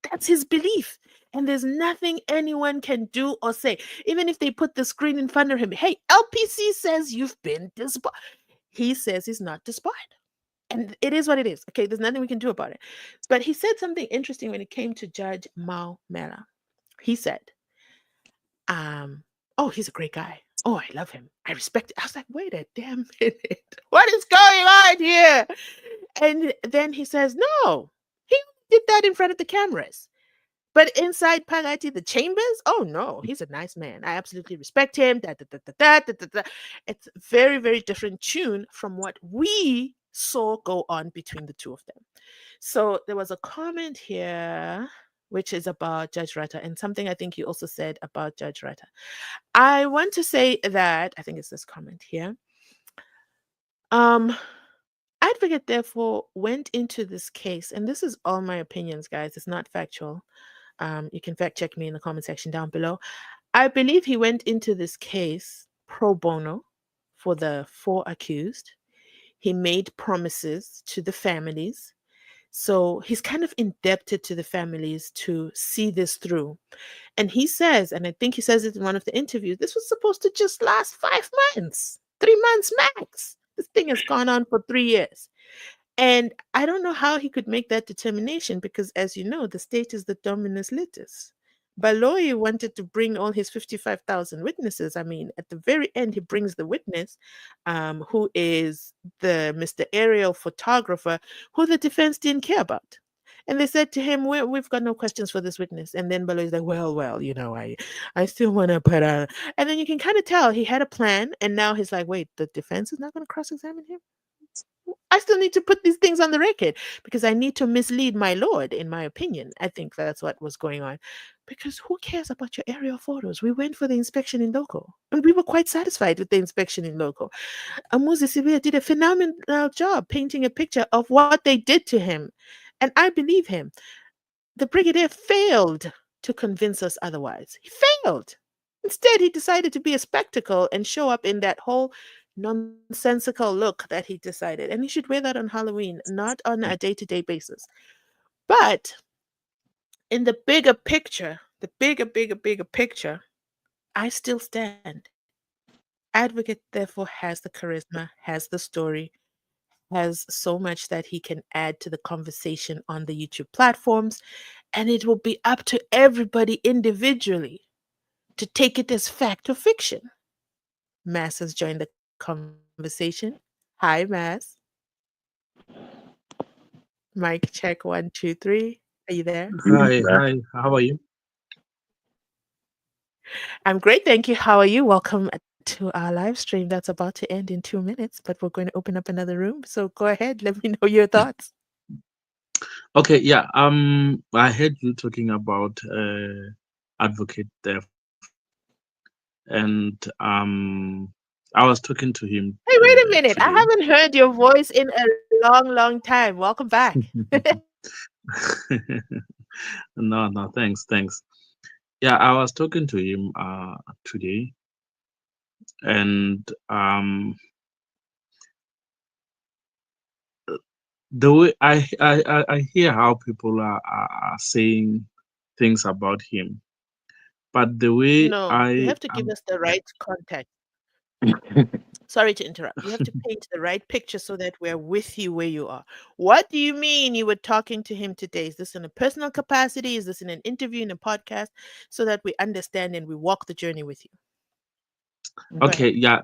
That's his belief. And there's nothing anyone can do or say. Even if they put the screen in front of him, hey, LPC says you've been despoiled. He says he's not despoiled. And it is what it is. Okay, there's nothing we can do about it. But he said something interesting when it came to Judge Mao Mela. He said, oh, he's a great guy. Oh, I love him. I respect it. I was like, wait a damn minute. What is going on here? And then he says, no, he did that in front of the cameras. But inside Pagati, the chambers, oh no, he's a nice man. I absolutely respect him. Da, da, da, da, da, da, da, da. It's very, very different tune from what we saw go on between the two of them. So there was a comment here which is about Judge Rata, and something I think you also said about Judge Rata. I want to say that I think it's this comment here. Advocate therefore went into this case, and this is all my opinions, guys. It's not factual. You can fact check me in the comment section down below. I believe he went into this case pro bono for the 4 accused. He made promises to the families. So he's kind of indebted to the families to see this through. And he says, and I think he says it in one of the interviews, this was supposed to just last 5 months, 3 months max. This thing has gone on for 3 years. And I don't know how he could make that determination because, as you know, the state is the dominus litis. Baloyi wanted to bring all his 55,000 witnesses. I mean, at the very end, he brings the witness, who is the Mr. Aerial photographer, who the defense didn't care about. And they said to him, we've got no questions for this witness. And then Baloyi's like, well, I still want to put a... And then you can kind of tell he had a plan. And now he's like, wait, the defense is not going to cross-examine him? I still need to put these things on the record because I need to mislead my lord, in my opinion. I think that's what was going on. Because who cares about your aerial photos? We went for the inspection in local, and we were quite satisfied with the inspection in local. Mzansi Sibiya did a phenomenal job painting a picture of what they did to him, and I believe him. The brigadier failed to convince us otherwise. He failed. Instead, he decided to be a spectacle and show up in that whole nonsensical look that he decided. And he should wear that on Halloween, not on a day-to-day basis. But in the bigger picture, the bigger picture, I still stand. Advocate, therefore, has the charisma, has the story, has so much that he can add to the conversation on the YouTube platforms. And it will be up to everybody individually to take it as fact or fiction. Mass has joined the conversation. Hi, Mass. Mic check 1, 2, 3. Are you there? Hi, how are you? I'm great, thank you. How are you? Welcome to our live stream that's about to end in 2 minutes, but we're going to open up another room. So go ahead, let me know your thoughts. Okay, yeah. I heard you talking about advocate therefore, and I was talking to him Hey, wait a minute. I today. haven't heard your voice in a long time. Welcome back. No, thanks. Yeah, I was talking to him today, and the way I hear how people are saying things about him, but the way No, you I have to give us the right context. Sorry to interrupt. You have to paint the right picture so that we're with you where you are. What do you mean you were talking to him today? Is this in a personal capacity? Is this in an interview, in a podcast? So that we understand and we walk the journey with you. Go okay, ahead. yeah.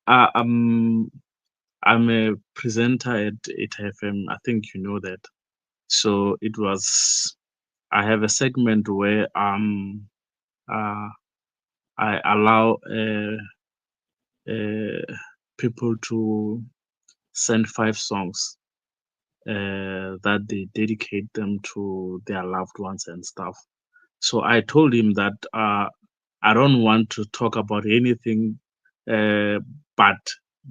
I'm a presenter at 8FM. I think you know that. So it was. I have a segment where uh, I allow people to send 5 songs that they dedicate them to their loved ones and stuff. So I told him that I don't want to talk about anything but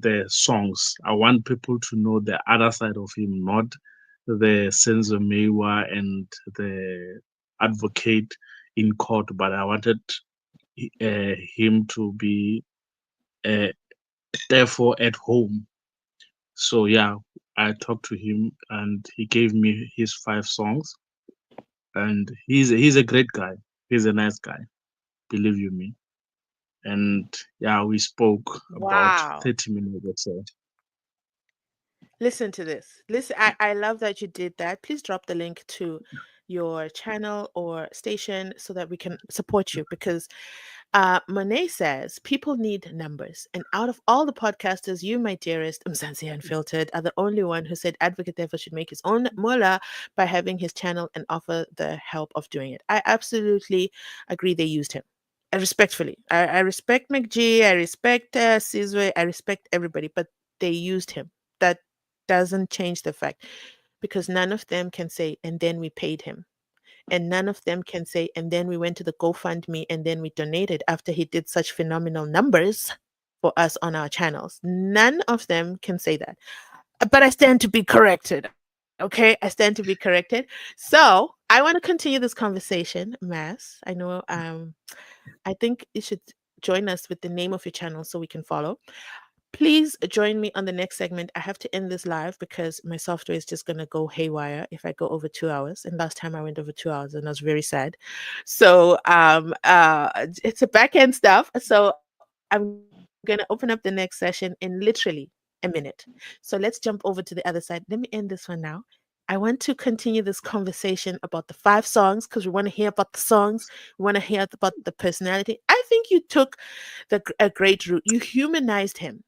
the songs. I want people to know the other side of him, not the SENZO MEYIWA and the advocate in court, but I wanted him to be uh, therefore at home. So yeah, I talked to him and he gave me his 5 songs, and he's a great guy. He's a nice guy, believe you me. And yeah, we spoke about Wow. 30 minutes or so. Listen to this. Listen, I love that you did that. Please drop the link to your channel or station so that we can support you because Monet says people need numbers. And out of all the podcasters, you, my dearest, Mzansi Unfiltered, are the only one who said Advocate therefore should make his own mullah by having his channel and offer the help of doing it. I absolutely agree they used him. Respectfully. I respect McG, I respect Sizwe, I respect everybody, but they used him. That doesn't change the fact because none of them can say, and then we paid him. And none of them can say, and then we went to the GoFundMe and then we donated after he did such phenomenal numbers for us on our channels. None of them can say that. But I stand to be corrected. Okay. I stand to be corrected. So I want to continue this conversation, Mass. I know I think you should join us with the name of your channel so we can follow. Please join me on the next segment. I have to end this live because my software is just going to go haywire if I go over 2 hours. And last time I went over 2 hours and I was very sad. So it's a back end stuff. So I'm going to open up the next session in literally a minute. So let's jump over to the other side. Let me end this one now. I want to continue this conversation about the 5 songs because we want to hear about the songs. We want to hear about the personality. I think you took a great route. You humanized him.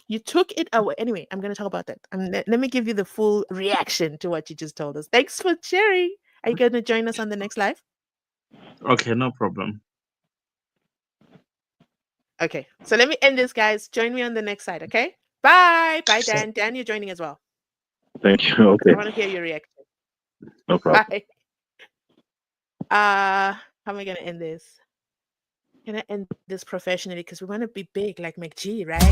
You took it away. Anyway, I'm going to talk about that. Let me give you the full reaction to what you just told us. Thanks for sharing. Are you going to join us on the next live? Okay, no problem. Okay. So let me end this, guys. Join me on the next side. Okay. Bye. Bye, Dan. Dan, you're joining as well. Thank you. I Okay, want to hear your reaction. no problem. Bye. How am I going to end this? I'm going to end this professionally because we want to be big like McG, right?